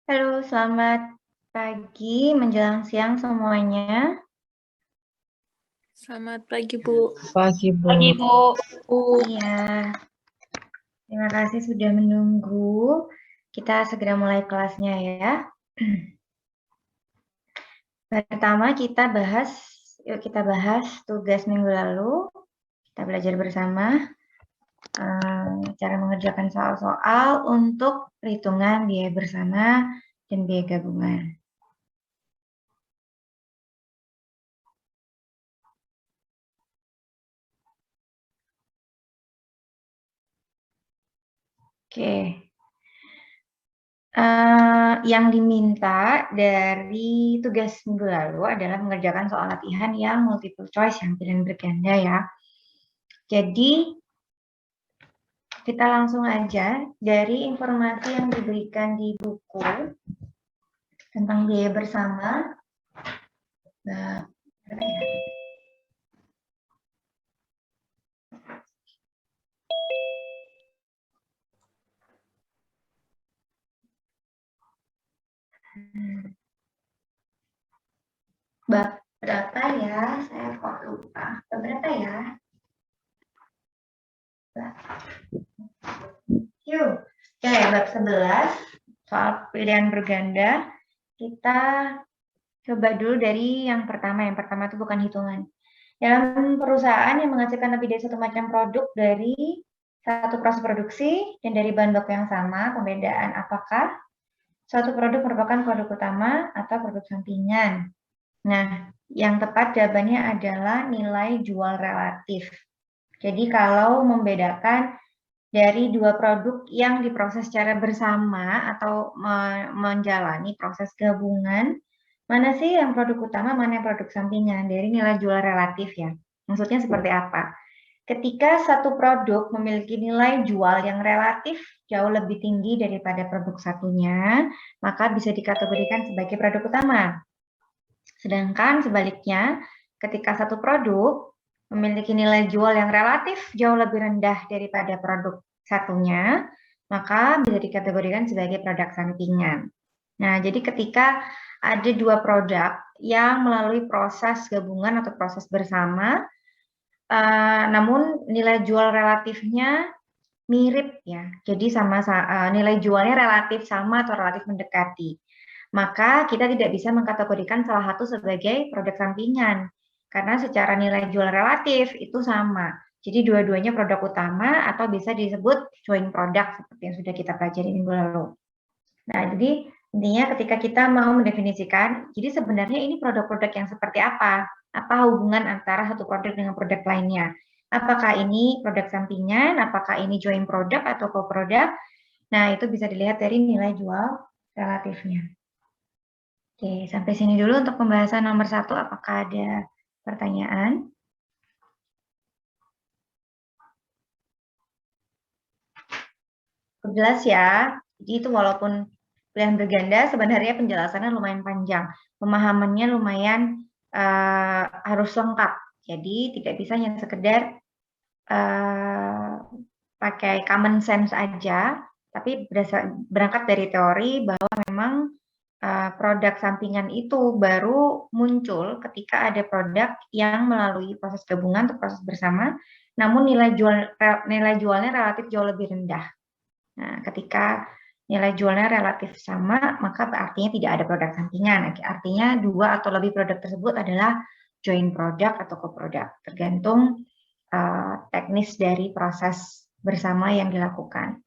Halo, selamat pagi menjelang siang semuanya. Selamat pagi, Bu. Pagi, Bu. Pagi, Bu. Iya, terima kasih sudah menunggu. Kita segera mulai kelasnya ya. Pertama yuk kita bahas tugas minggu lalu. Kita belajar bersama cara mengerjakan soal-soal untuk perhitungan biaya bersama dan biaya gabungan. Oke. Yang diminta dari tugas minggu lalu adalah mengerjakan soal latihan yang multiple choice, yang pilihan berganda ya. Jadi, kita langsung aja dari informasi yang diberikan di buku tentang biaya bersama. Nah, bab berapa ya? Saya kok lupa. Bab berapa ya? Yuk. Oke, bab 11 soal pilihan berganda. Kita coba dulu dari yang pertama. Yang pertama itu bukan hitungan. Dalam perusahaan yang menghasilkan lebih dari satu macam produk dari satu proses produksi dan dari bahan baku yang sama, pembedaan apakah suatu produk merupakan produk utama atau produk sampingan? Nah, yang tepat jawabannya adalah nilai jual relatif. Jadi kalau membedakan dari dua produk yang diproses secara bersama atau menjalani proses gabungan, mana sih yang produk utama, mana yang produk sampingan dari nilai jual relatif ya. Maksudnya seperti apa? Ketika satu produk memiliki nilai jual yang relatif jauh lebih tinggi daripada produk satunya, maka bisa dikategorikan sebagai produk utama. Sedangkan sebaliknya, ketika satu produk memiliki nilai jual yang relatif jauh lebih rendah daripada produk satunya, maka bisa dikategorikan sebagai produk sampingan. Nah, jadi ketika ada dua produk yang melalui proses gabungan atau proses bersama, namun nilai jual relatifnya mirip ya, jadi nilai jualnya relatif sama atau relatif mendekati, maka kita tidak bisa mengkategorikan salah satu sebagai produk sampingan karena secara nilai jual relatif itu sama. Jadi dua-duanya produk utama atau bisa disebut joint product seperti yang sudah kita pelajari minggu lalu. Nah, jadi intinya ketika kita mau mendefinisikan, jadi sebenarnya ini produk-produk yang seperti apa? Apa hubungan antara satu produk dengan produk lainnya? Apakah ini produk sampingan? Apakah ini joint product atau co-product? Nah, itu bisa dilihat dari nilai jual relatifnya. Oke, sampai sini dulu untuk pembahasan nomor 1. Apakah ada pertanyaan? Jelas ya. Jadi itu walaupun pilihan berganda, sebenarnya penjelasannya lumayan panjang. Pemahamannya lumayan harus lengkap. Jadi tidak bisa hanya sekedar pakai common sense aja, tapi berangkat dari teori bahwa memang produk sampingan itu baru muncul ketika ada produk yang melalui proses gabungan atau proses bersama, namun nilai jualnya relatif jauh lebih rendah. Nah, ketika nilai jualnya relatif sama, maka artinya tidak ada produk sampingan. Artinya dua atau lebih produk tersebut adalah joint product atau co-product, tergantung teknis dari proses bersama yang dilakukan.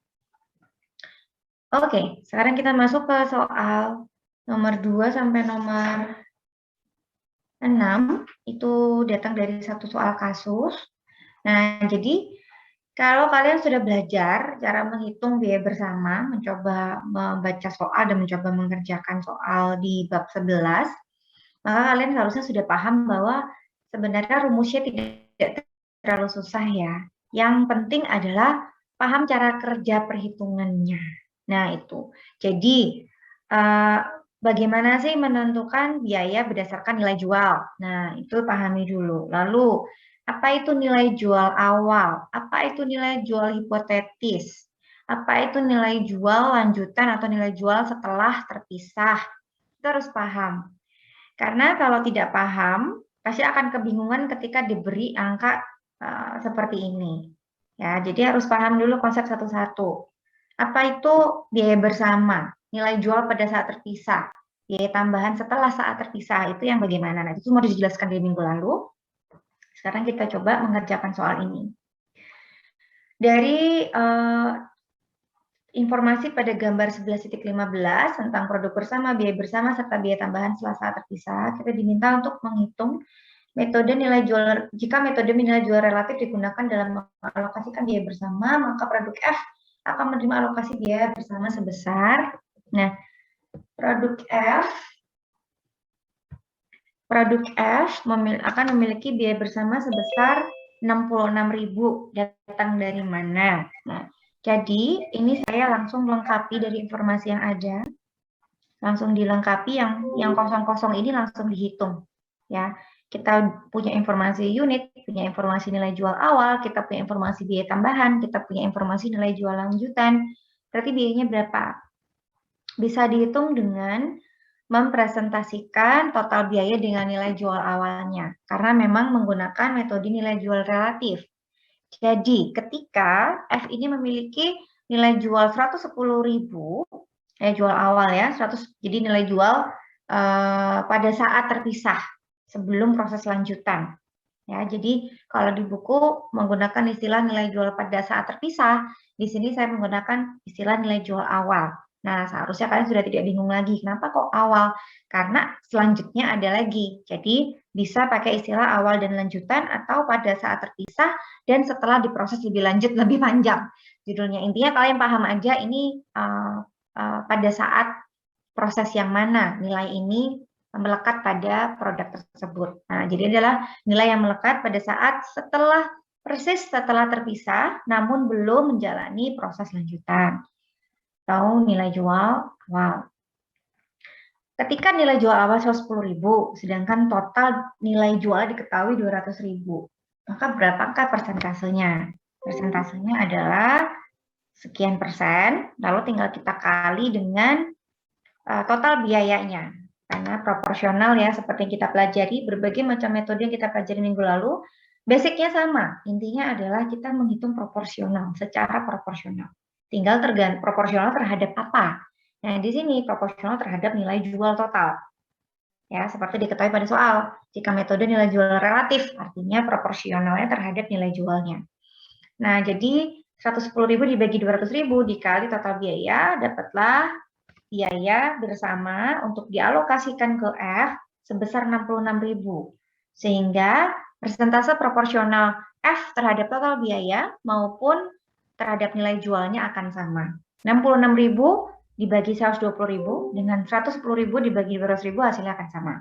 Oke, sekarang kita masuk ke soal nomor 2 sampai nomor 6. Itu datang dari satu soal kasus. Nah, jadi kalau kalian sudah belajar cara menghitung biaya bersama, mencoba membaca soal dan mencoba mengerjakan soal di bab 11, maka kalian harusnya sudah paham bahwa sebenarnya rumusnya tidak terlalu susah ya. Yang penting adalah paham cara kerja perhitungannya. Nah, itu. Jadi, bagaimana sih menentukan biaya berdasarkan nilai jual? Nah, itu pahami dulu. Lalu, apa itu nilai jual awal? Apa itu nilai jual hipotetis? apa itu nilai jual lanjutan atau nilai jual setelah terpisah. Kita harus paham. Karena kalau tidak paham, pasti akan kebingungan ketika diberi angka seperti ini. Ya, jadi harus paham dulu konsep satu-satu. Apa itu biaya bersama? Nilai jual pada saat terpisah. Biaya tambahan setelah saat terpisah itu yang bagaimana? Nah, itu mau dijelaskan di minggu lalu. Sekarang kita coba mengerjakan soal ini. Dari informasi pada gambar 11.15 tentang produk bersama, biaya bersama, serta biaya tambahan setelah saat terpisah, kita diminta untuk menghitung metode nilai jual. Jika metode nilai jual relatif digunakan dalam mengalokasikan biaya bersama, maka produk F akan menerima alokasi biaya bersama sebesar. Nah, produk F akan memiliki biaya bersama sebesar 66.000. Datang dari mana? Nah, jadi ini saya langsung melengkapi dari informasi yang ada. Langsung dilengkapi yang kosong-kosong ini langsung dihitung. Ya, kita punya informasi unit, punya informasi nilai jual awal, kita punya informasi biaya tambahan, kita punya informasi nilai jual lanjutan. Berarti biayanya berapa? Bisa dihitung dengan mempresentasikan total biaya dengan nilai jual awalnya, karena memang menggunakan metode nilai jual relatif. Jadi, ketika F ini memiliki nilai jual 110.000, nilai jual awal ya, 100, jadi nilai jual pada saat terpisah, sebelum proses lanjutan. Ya, jadi kalau di buku menggunakan istilah nilai jual pada saat terpisah, di sini saya menggunakan istilah nilai jual awal. Nah, seharusnya kalian sudah tidak bingung lagi. Kenapa kok awal? Karena selanjutnya ada lagi. Jadi, bisa pakai istilah awal dan lanjutan atau pada saat terpisah dan setelah diproses lebih lanjut, lebih panjang. Judulnya, intinya kalian paham aja ini pada saat proses yang mana nilai ini melekat pada produk tersebut. Nah, jadi adalah nilai yang melekat pada saat persis setelah terpisah, namun belum menjalani proses lanjutan. Atau nilai jual awal. Ketika nilai jual awal 110.000, sedangkan total nilai jual diketahui 200.000, maka berapakah persentasenya? Persentasenya adalah sekian persen, lalu tinggal kita kali dengan total biayanya. Karena proporsional ya, seperti yang kita pelajari, berbagai macam metode yang kita pelajari minggu lalu, basicnya sama. Intinya adalah kita menghitung proporsional, secara proporsional. Tinggal tergantung proporsional terhadap apa. Nah, di sini proporsional terhadap nilai jual total. Ya, seperti diketahui pada soal. Jika metode nilai jual relatif, artinya proporsionalnya terhadap nilai jualnya. Nah, jadi 110.000 dibagi 200.000 dikali total biaya, dapatlah biaya bersama untuk dialokasikan ke F sebesar 66.000. Sehingga persentase proporsional F terhadap total biaya maupun terhadap nilai jualnya akan sama. 66.000 dibagi 120.000 dengan 110.000 dibagi 200.000 hasilnya akan sama.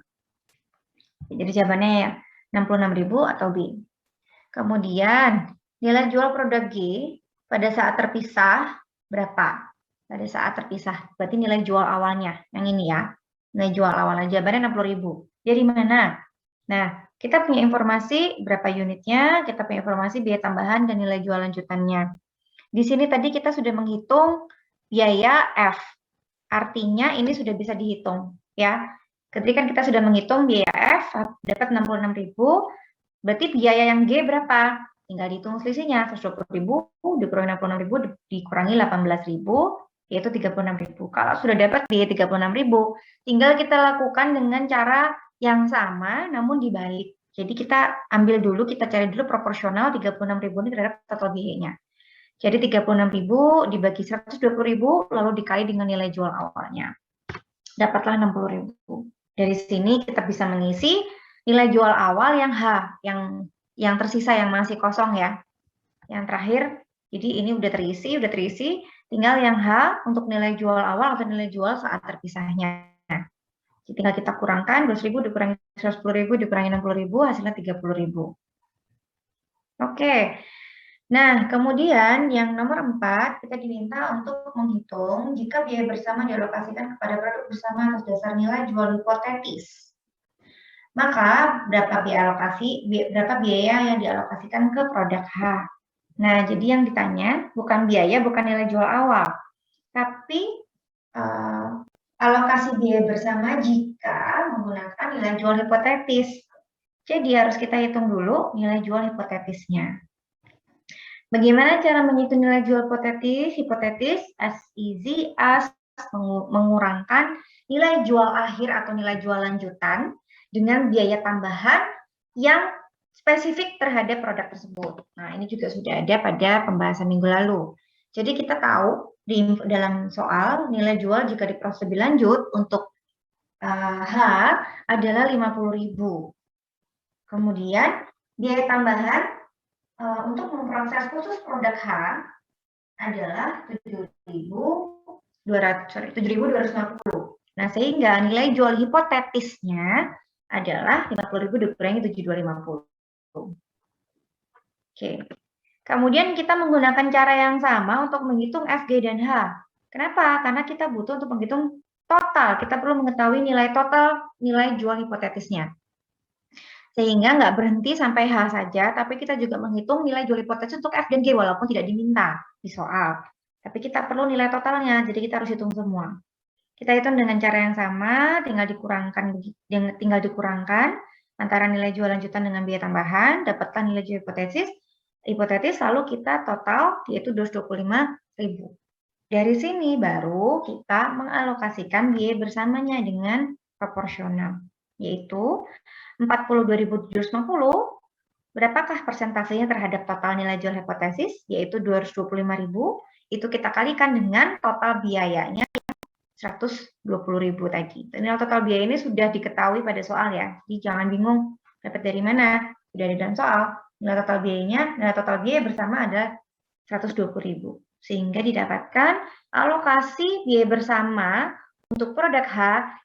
Jadi jawabannya ya 66.000 atau B. Kemudian nilai jual produk G pada saat terpisah berapa? Pada saat terpisah, berarti nilai jual awalnya, yang ini ya. Nilai jual awalnya, jawabannya 60.000. Dari mana? Nah, kita punya informasi berapa unitnya, kita punya informasi biaya tambahan dan nilai jual lanjutannya. Di sini tadi kita sudah menghitung biaya F. Artinya ini sudah bisa dihitung ya. Ketika kita sudah menghitung biaya F dapat 66.000, berarti biaya yang G berapa? Tinggal dihitung selisihnya, 120.000 dikurangi 66.000 dikurangi 18.000, yaitu 36.000. Kalau sudah dapat biaya 36.000, tinggal kita lakukan dengan cara yang sama namun dibalik. Jadi kita ambil dulu, kita cari dulu proporsional 36.000 ini terhadap total biayanya. Jadi 36.000 dibagi 120.000 lalu dikali dengan nilai jual awalnya. Dapatlah 60.000. Dari sini kita bisa mengisi nilai jual awal yang H, yang tersisa, yang masih kosong ya. Yang terakhir, jadi ini udah terisi, tinggal yang H untuk nilai jual awal atau nilai jual saat terpisahnya. Jadi tinggal kita kurangkan 12.000 dikurangi 110.000 dikurangi 60.000 hasilnya 30.000. Oke. Nah, kemudian yang nomor 4, kita diminta untuk menghitung jika biaya bersama dialokasikan kepada produk bersama atas dasar nilai jual hipotetis. Maka berapa biaya yang dialokasikan ke produk H? Nah, jadi yang ditanya bukan biaya, bukan nilai jual awal, tapi alokasi biaya bersama jika menggunakan nilai jual hipotetis. Jadi harus kita hitung dulu nilai jual hipotetisnya. Bagaimana cara menghitung nilai jual hipotetis? Hipotetis as easy as mengurangkan nilai jual akhir atau nilai jual lanjutan dengan biaya tambahan yang spesifik terhadap produk tersebut. Nah, ini juga sudah ada pada pembahasan minggu lalu. Jadi kita tahu di dalam soal nilai jual jika diproses lebih lanjut untuk H adalah 50.000. Kemudian biaya tambahan untuk memproses khusus produk H adalah 7.250. Nah, sehingga nilai jual hipotetisnya adalah 50.000 dikurangi 7.250. Oke. Kemudian kita menggunakan cara yang sama untuk menghitung F, G, dan H. Kenapa? Karena kita butuh untuk menghitung total. Kita perlu mengetahui nilai total nilai jual hipotetisnya. Sehingga nggak berhenti sampai H saja, tapi kita juga menghitung nilai jual hipotetis untuk F dan G walaupun tidak diminta di soal. Tapi kita perlu nilai totalnya, jadi kita harus hitung semua. Kita hitung dengan cara yang sama, tinggal dikurangkan antara nilai jual lanjutan dengan biaya tambahan, dapatkan nilai jual hipotetis, lalu kita total yaitu 225.000. Dari sini baru kita mengalokasikan biaya bersamanya dengan proporsional, yaitu 42.750. Berapakah persentasenya terhadap total nilai jual hipotesis, yaitu 225.000, itu kita kalikan dengan total biayanya 120.000 tadi. Nilai total biaya ini sudah diketahui pada soal ya, jadi jangan bingung dapat dari mana, sudah ada dalam soal. Nilai total biaya bersama adalah 120.000, sehingga didapatkan alokasi biaya bersama untuk produk H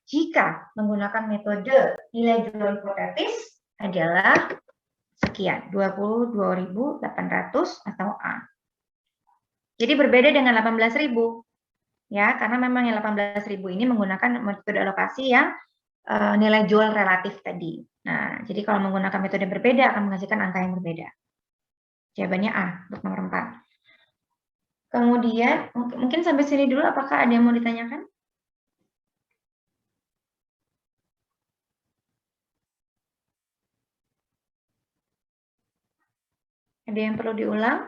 jika menggunakan metode nilai jual hipotetis adalah sekian, 22.800 atau A. Jadi berbeda dengan 18.000. Ya, karena memang yang 18.000 ini menggunakan metode alokasi yang nilai jual relatif tadi. Nah, jadi kalau menggunakan metode berbeda akan menghasilkan angka yang berbeda. Jawabannya A untuk nomor 4. Kemudian, mungkin sampai sini dulu, apakah ada yang mau ditanyakan? Ada yang perlu diulang?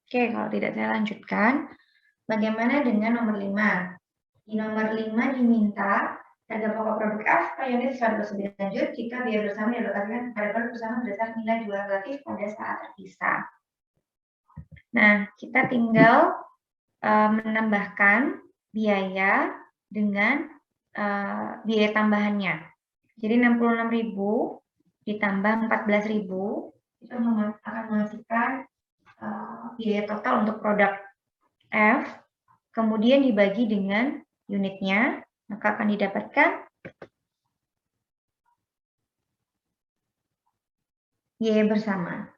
Oke, kalau tidak saya lanjutkan. Bagaimana dengan nomor 5? Di nomor 5 diminta harga pokok produk F per unit secara lebih lanjut jika biaya bersama dialokasikan kepada produk bersama berdasarkan nilai jual relatif pada saat terpisah. Nah, kita tinggal menambahkan biaya dengan biaya tambahannya. Jadi 66.000 ditambah 14.000 itu akan menghasilkan biaya total untuk produk F, kemudian dibagi dengan unitnya, maka akan didapatkan biaya bersama.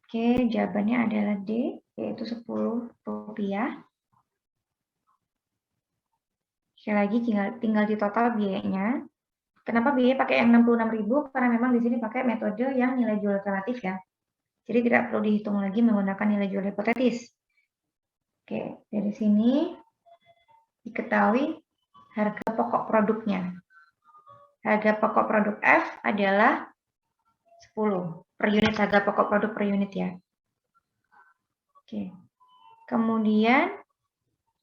Oke, jawabannya adalah D, yaitu 10 rupiah. Sekali lagi tinggal di total biayanya. Kenapa biaya pakai yang 66.000? Karena memang di sini pakai metode yang nilai jual relatif ya. Jadi tidak perlu dihitung lagi menggunakan nilai jual hipotetis. Oke, dari sini diketahui harga pokok produknya. Harga pokok produk F adalah 10 per unit, harga pokok produk per unit ya. Oke. Kemudian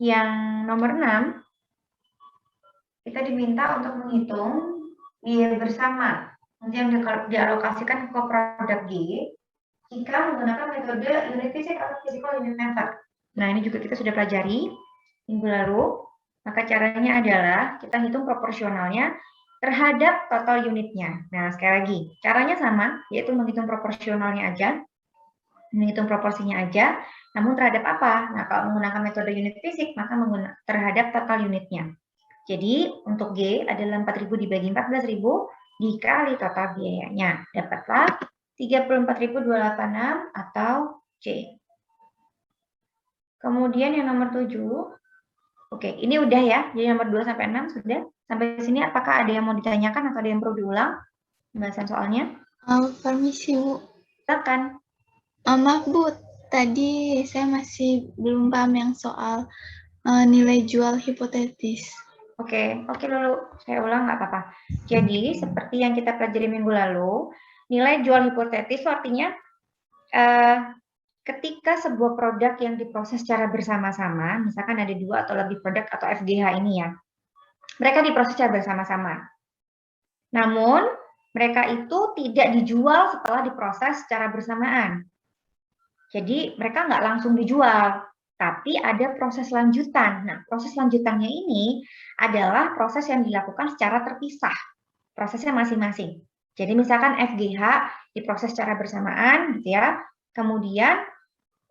yang nomor 6, kita diminta untuk menghitung biaya bersama yang dialokasikan ke produk G jika menggunakan metode unit fisik atau physical unit method. Nah, ini juga kita sudah pelajari minggu lalu. Maka caranya adalah kita hitung proporsionalnya terhadap total unitnya. Nah, sekali lagi, caranya sama, yaitu menghitung proporsionalnya aja, menghitung proporsinya aja, namun terhadap apa? Nah, kalau menggunakan metode unit fisik, maka terhadap total unitnya. Jadi, untuk G adalah 4.000 dibagi 14.000 dikali total biayanya. Dapatlah 34.286 atau C. Kemudian yang nomor 7, Oke, ini udah ya. Jadi nomor 2 sampai 6 sudah. Sampai sini apakah ada yang mau ditanyakan atau ada yang perlu diulang pembahasan soalnya? Permisi, Bu. Silakan. Maaf, Bu. Tadi saya masih belum paham yang soal nilai jual hipotetis. Oke dulu. Saya ulang nggak apa-apa. Jadi, seperti yang kita pelajari minggu lalu, nilai jual hipotetis itu artinya ketika sebuah produk yang diproses secara bersama-sama, misalkan ada 2 atau lebih produk atau FGH ini ya, mereka diproses secara bersama-sama. Namun, mereka itu tidak dijual setelah diproses secara bersamaan. Jadi, mereka nggak langsung dijual, tapi ada proses lanjutan. Nah, proses lanjutannya ini adalah proses yang dilakukan secara terpisah, prosesnya masing-masing. Jadi, misalkan FGH diproses secara bersamaan, gitu ya, kemudian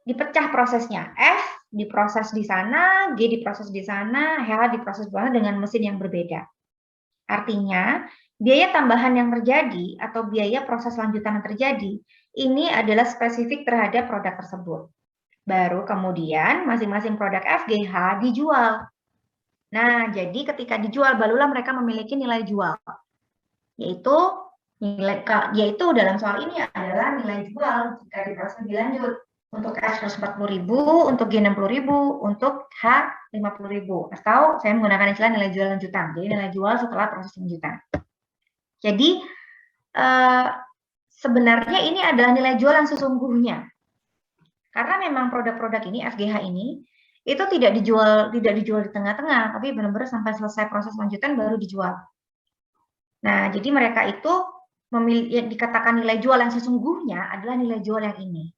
dipecah prosesnya. F diproses di sana, G diproses di sana, H diproses di sana dengan mesin yang berbeda. Artinya, biaya tambahan yang terjadi atau biaya proses lanjutan yang terjadi, ini adalah spesifik terhadap produk tersebut. Baru kemudian masing-masing produk FGH dijual. Nah, jadi ketika dijual, barulah mereka memiliki nilai jual. Yaitu dalam soal ini adalah nilai jual jika diproses lebih lanjut. Untuk F 140.000, untuk G 60.000, untuk H 50.000. Atau saya menggunakan istilah nilai jual lanjutan. Jadi nilai jual setelah proses lanjutan. Jadi sebenarnya ini adalah nilai jual yang sesungguhnya. Karena memang produk-produk ini, FGH ini, itu tidak dijual di tengah-tengah, tapi benar-benar sampai selesai proses lanjutan baru dijual. Nah, jadi mereka itu dikatakan nilai jual yang sesungguhnya adalah nilai jual yang ini.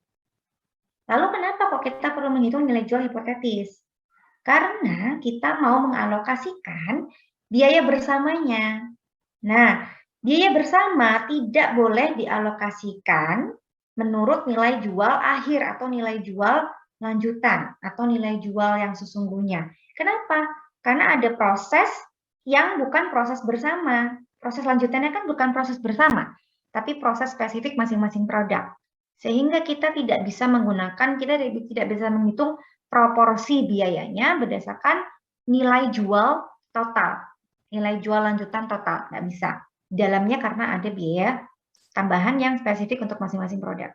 Lalu kenapa kok kita perlu menghitung nilai jual hipotetis? Karena kita mau mengalokasikan biaya bersamanya. Nah, biaya bersama tidak boleh dialokasikan menurut nilai jual akhir atau nilai jual lanjutan atau nilai jual yang sesungguhnya. Kenapa? Karena ada proses yang bukan proses bersama. Proses lanjutannya kan bukan proses bersama, tapi proses spesifik masing-masing produk. Sehingga kita tidak bisa tidak bisa menghitung proporsi biayanya berdasarkan nilai jual total, nilai jual lanjutan total, nggak bisa. Dalamnya karena ada biaya tambahan yang spesifik untuk masing-masing produk.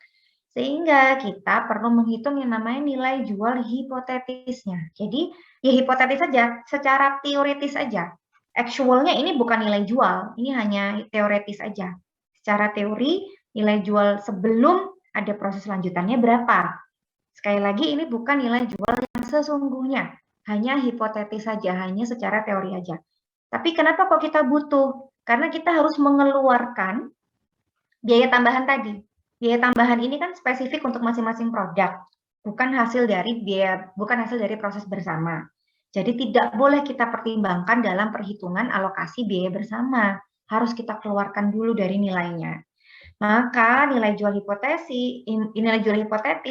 Sehingga kita perlu menghitung yang namanya nilai jual hipotetisnya. Jadi ya hipotetis saja, secara teoritis saja. Actualnya ini bukan nilai jual, ini hanya teoritis saja. Secara teori, nilai jual sebelum ada proses lanjutannya berapa. Sekali lagi, ini bukan nilai jual yang sesungguhnya, hanya hipotetis saja, hanya secara teori saja. Tapi kenapa kok kita butuh? Karena kita harus mengeluarkan biaya tambahan tadi. Biaya tambahan ini kan spesifik untuk masing-masing produk, bukan hasil dari proses bersama. Jadi tidak boleh kita pertimbangkan dalam perhitungan alokasi biaya bersama. Harus kita keluarkan dulu dari nilainya. Maka nilai jual hipotetis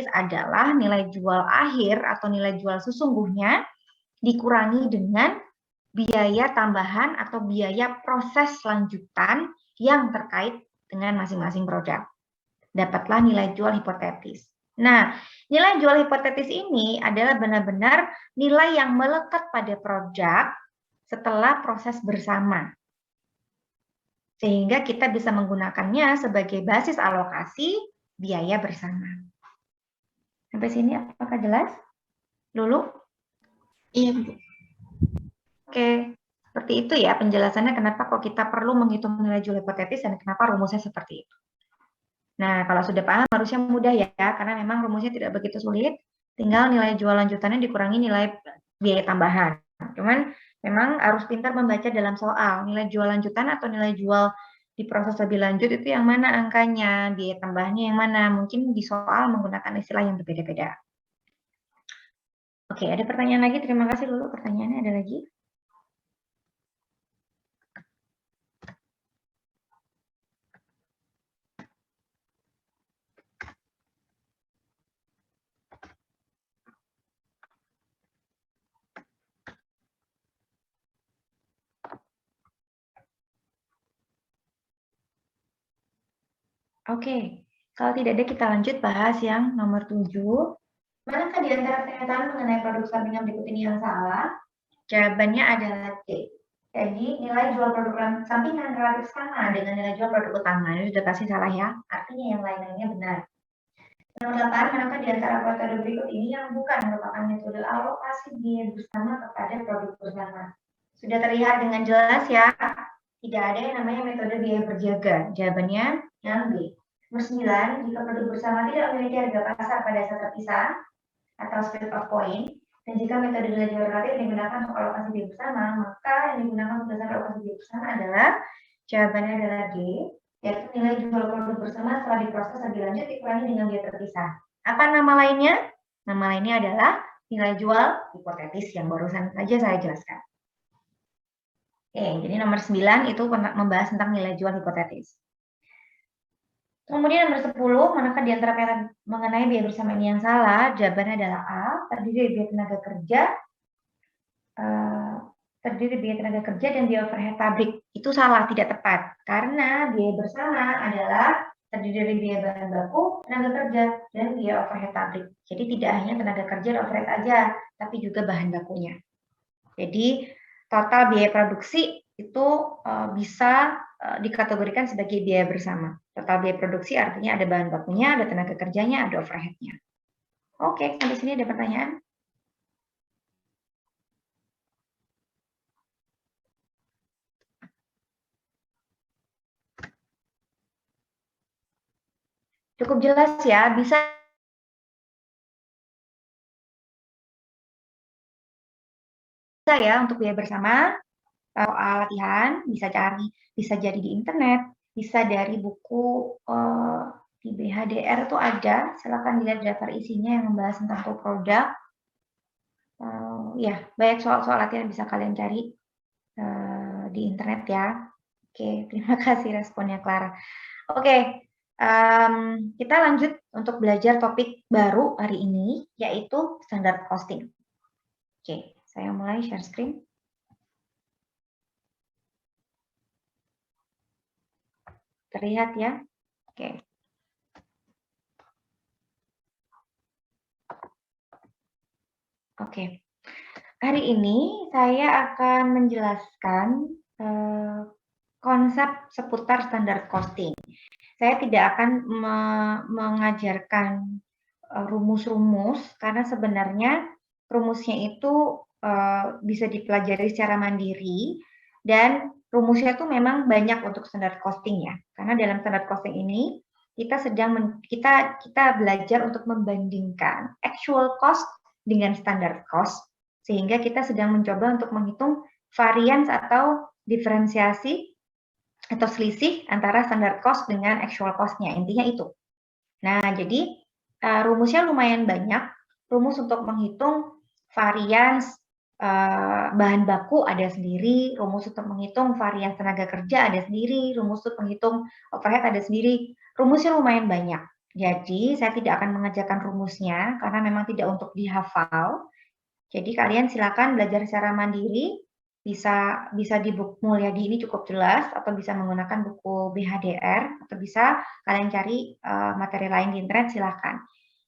adalah nilai jual akhir atau nilai jual sesungguhnya dikurangi dengan biaya tambahan atau biaya proses lanjutan yang terkait dengan masing-masing produk. Dapatlah nilai jual hipotetis. Nah, nilai jual hipotetis ini adalah benar-benar nilai yang melekat pada produk setelah proses bersama. Sehingga kita bisa menggunakannya sebagai basis alokasi biaya bersama. Sampai sini apakah jelas? Lulu? Iya, Bu. Oke, seperti itu ya penjelasannya kenapa kok kita perlu menghitung nilai jual hipotetis dan kenapa rumusnya seperti itu. Nah, kalau sudah paham harusnya mudah ya, karena memang rumusnya tidak begitu sulit. Tinggal nilai jual lanjutannya dikurangi nilai biaya tambahan. Cuman memang harus pintar membaca dalam soal. Nilai jual lanjutan atau nilai jual di proses lebih lanjut itu yang mana angkanya, biaya tambahnya yang mana. Mungkin di soal menggunakan istilah yang berbeda-beda. Oke, ada pertanyaan lagi? Terima kasih dulu. Pertanyaannya ada lagi? Oke, kalau tidak ada kita lanjut bahas yang nomor 7. Manakah di antara pernyataan mengenai produk sampingan berikut ini yang salah? Jawabannya adalah D. Jadi nilai jual produk sampingan relatif sama dengan nilai jual produk utama. Ini sudah pasti salah ya. Artinya yang lain-lainnya benar. Nomor 8, manakah di antara metode berikut ini yang bukan merupakan metode alokasi biaya bersama kepada produk bersama? Sudah terlihat dengan jelas ya. Tidak ada yang namanya metode biaya berjaga. Jawabannya yang B. Nomor 9, jika produk bersama tidak memiliki harga pasar pada saat terpisah atau split of point, dan jika metode nilai jual relatif digunakan untuk alokasi biaya bersama, maka yang digunakan untuk dasar alokasi biaya bersama adalah jawabannya adalah D, yaitu nilai jual produk bersama setelah diproses lebih lanjut dikurangi dengan biaya terpisah. Apa nama lainnya? Nama lainnya adalah nilai jual hipotetis yang barusan saja saya jelaskan. Oke, jadi nomor 9 itu membahas tentang nilai jual hipotetis. Kemudian nomor 10, manakah di antara pernyataan mengenai biaya bersama ini yang salah? Jawabannya adalah A, terdiri dari biaya tenaga kerja, dan biaya overhead pabrik. Itu salah, tidak tepat. Karena biaya bersama adalah terdiri dari biaya bahan baku, tenaga kerja, dan biaya overhead pabrik. Jadi tidak hanya tenaga kerja dan overhead aja, tapi juga bahan bakunya. Jadi total biaya produksi itu bisa dikategorikan sebagai biaya bersama. Total biaya produksi artinya ada bahan bakunya, ada tenaga kerjanya, ada overhead-nya. Oke, sampai sini ada pertanyaan? Cukup jelas ya, bisa ya untuk biaya bersama. Soal latihan bisa jadi di internet, bisa dari buku di BHDR itu ada, silakan dilihat daftar isinya yang membahas tentang produk. Ya, banyak soal-soal latihan yang bisa kalian cari di internet ya. Oke, terima kasih responnya Clara. Oke, kita lanjut untuk belajar topik baru hari ini, yaitu standard costing. Oke, saya mulai share screen. Terlihat ya? Oke. Oke. Hari ini saya akan menjelaskan konsep seputar standar costing. Saya tidak akan mengajarkan rumus-rumus karena sebenarnya rumusnya itu bisa dipelajari secara mandiri dan rumusnya itu memang banyak untuk standar costing ya. Karena dalam standar costing ini kita belajar untuk membandingkan actual cost dengan standard cost, sehingga kita sedang mencoba untuk menghitung varians atau diferensiasi atau selisih antara standard cost dengan actual cost-nya. Intinya itu. Nah, jadi rumusnya lumayan banyak. Rumus untuk menghitung varians bahan baku ada sendiri, rumus untuk menghitung varians tenaga kerja ada sendiri, rumus untuk menghitung overhead ada sendiri. Rumusnya lumayan banyak. Jadi, saya tidak akan mengajarkan rumusnya karena memang tidak untuk dihafal. Jadi kalian silakan belajar secara mandiri, bisa di buku Mulyadi ini cukup jelas, atau bisa menggunakan buku BHDR, atau bisa kalian cari materi lain di internet, silakan.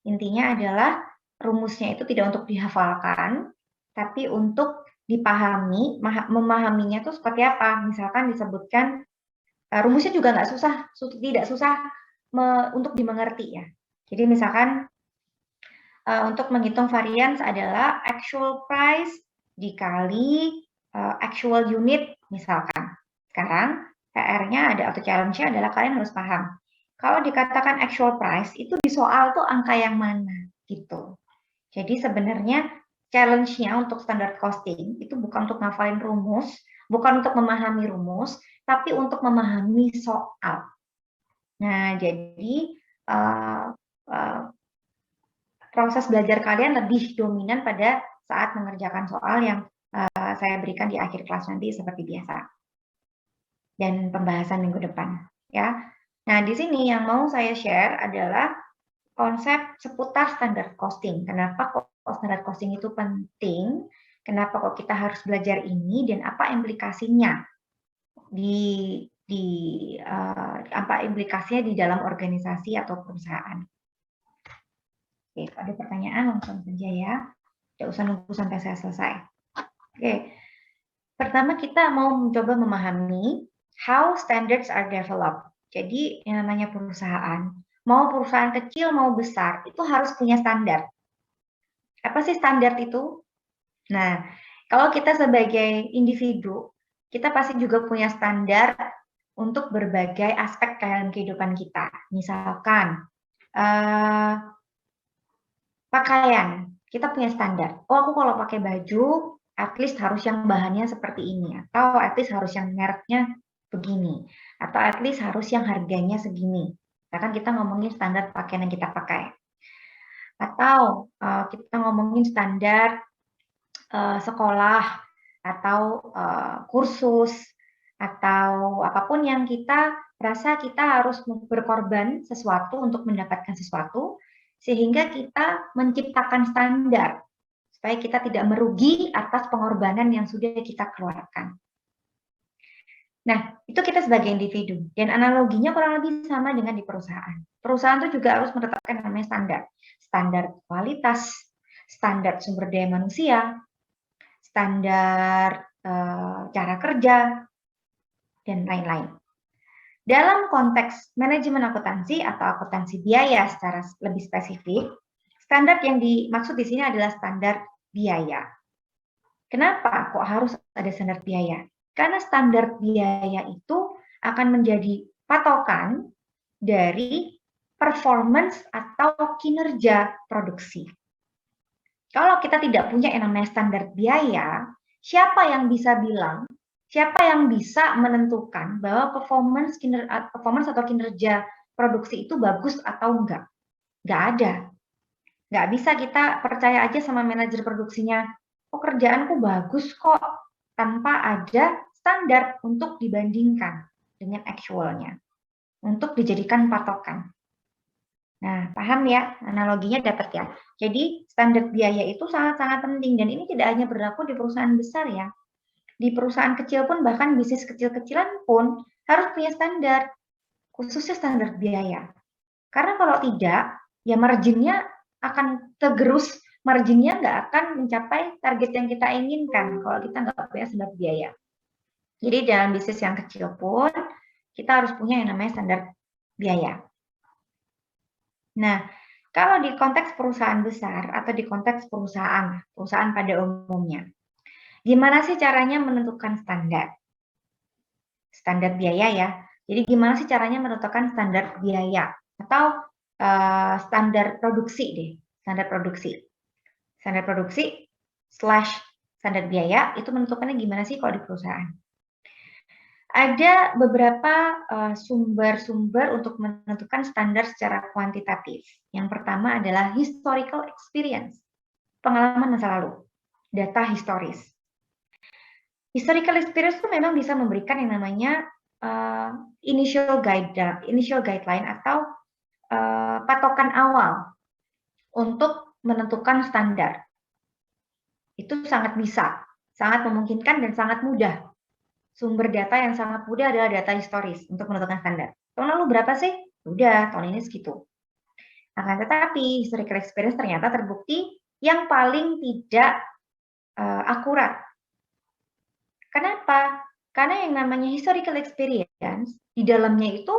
Intinya adalah rumusnya itu tidak untuk dihafalkan, tapi untuk dipahami, memahaminya itu seperti apa. Misalkan disebutkan, rumusnya juga tidak susah untuk dimengerti ya. Jadi misalkan untuk menghitung varians adalah actual price dikali actual unit misalkan. Sekarang PR-nya atau challenge-nya adalah kalian harus paham. Kalau dikatakan actual price itu di soal tuh angka yang mana gitu. Jadi sebenarnya challenge-nya untuk standard costing itu bukan untuk ngafalin rumus, bukan untuk memahami rumus, tapi untuk memahami soal. Nah, jadi proses belajar kalian lebih dominan pada saat mengerjakan soal yang saya berikan di akhir kelas nanti seperti biasa. Dan pembahasan minggu depan. Ya. Nah, di sini yang mau saya share adalah konsep seputar standard costing. Kenapa kok standard costing itu penting? Kenapa kok kita harus belajar ini? Dan apa implikasinya apa implikasinya di dalam organisasi atau perusahaan? Oke, ada pertanyaan langsung saja ya. Tidak usah nunggu sampai saya selesai. Oke, pertama kita mau mencoba memahami how standards are developed. Jadi yang namanya perusahaan, mau perusahaan kecil mau besar, itu harus punya standar. Apa sih standar itu? Nah, kalau kita sebagai individu, kita pasti juga punya standar untuk berbagai aspek dalam kehidupan kita. Misalkan, pakaian, kita punya standar. Oh, aku kalau pakai baju, at least harus yang bahannya seperti ini, atau at least harus yang mereknya begini, atau at least harus yang harganya segini. Bahkan kita ngomongin standar pakaian yang kita pakai. Atau kita ngomongin standar sekolah, atau kursus, atau apapun yang kita rasa kita harus berkorban sesuatu untuk mendapatkan sesuatu, sehingga kita menciptakan standar supaya kita tidak merugi atas pengorbanan yang sudah kita keluarkan. Nah, itu kita sebagai individu. Dan analoginya kurang lebih sama dengan di perusahaan. Perusahaan itu juga harus menetapkan namanya standar. Standar kualitas, standar sumber daya manusia, standar cara kerja, dan lain-lain. Dalam konteks manajemen akuntansi atau akuntansi biaya secara lebih spesifik, standar yang dimaksud di sini adalah standar biaya. Kenapa kok harus ada standar biaya? Karena standar biaya itu akan menjadi patokan dari performance atau kinerja produksi. Kalau kita tidak punya yang namanya standar biaya, siapa yang bisa bilang, siapa yang bisa menentukan bahwa performance atau kinerja produksi itu bagus atau enggak? Enggak ada. Enggak bisa kita percaya aja sama manajer produksinya, oh kerjaanku bagus kok, tanpa ada standar untuk dibandingkan dengan actualnya, untuk dijadikan patokan. Nah, paham ya, analoginya dapat ya. Jadi, standar biaya itu sangat-sangat penting, dan ini tidak hanya berlaku di perusahaan besar ya. Di perusahaan kecil pun, bahkan bisnis kecil-kecilan pun harus punya standar, khususnya standar biaya. Karena kalau tidak, ya marginnya akan tergerus, marginnya nggak akan mencapai target yang kita inginkan kalau kita nggak punya standar biaya. Jadi dalam bisnis yang kecil pun, kita harus punya yang namanya standar biaya. Nah, kalau di konteks perusahaan besar atau di konteks perusahaan pada umumnya, gimana sih caranya menentukan standar? Standar biaya ya. Jadi gimana sih caranya menentukan standar biaya atau standar produksi deh, standar produksi. Standar produksi slash standar biaya itu menentukannya gimana sih kalau di perusahaan? Ada beberapa sumber-sumber untuk menentukan standar secara kuantitatif. Yang pertama adalah historical experience, pengalaman masa lalu, data historis. Historical experience itu memang bisa memberikan yang namanya initial guideline atau patokan awal untuk menentukan standar. Itu sangat bisa, sangat memungkinkan dan sangat mudah. Sumber data yang sangat mudah adalah data historis untuk menentukan standar. Tahun lalu berapa sih? Udah, tahun ini segitu. Akan tetapi, historical experience ternyata terbukti yang paling tidak akurat. Kenapa? Karena yang namanya historical experience, di dalamnya itu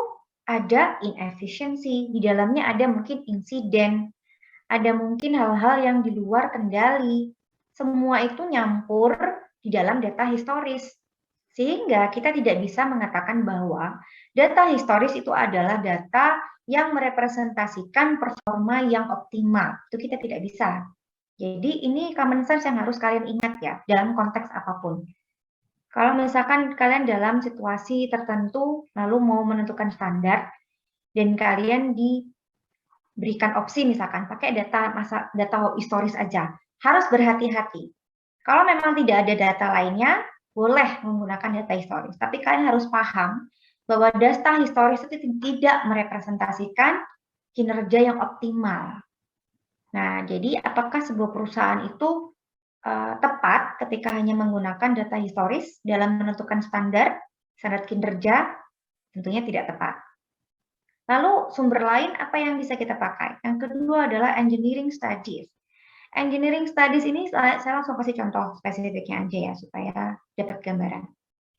ada inefficiency, di dalamnya ada mungkin insiden, ada mungkin hal-hal yang di luar kendali. Semua itu nyampur di dalam data historis. Sehingga kita tidak bisa mengatakan bahwa data historis itu adalah data yang merepresentasikan performa yang optimal. Itu kita tidak bisa. Jadi ini common sense yang harus kalian ingat ya, dalam konteks apapun. Kalau misalkan kalian dalam situasi tertentu, lalu mau menentukan standar, dan kalian diberikan opsi misalkan pakai data historis aja, harus berhati-hati. Kalau memang tidak ada data lainnya, boleh menggunakan data historis. Tapi kalian harus paham bahwa data historis itu tidak merepresentasikan kinerja yang optimal. Nah, jadi apakah sebuah perusahaan itu tepat ketika hanya menggunakan data historis dalam menentukan standar kinerja? Tentunya tidak tepat. Lalu sumber lain apa yang bisa kita pakai? Yang kedua adalah engineering studies. Engineering studies ini saya langsung kasih contoh spesifiknya aja ya supaya dapat gambaran.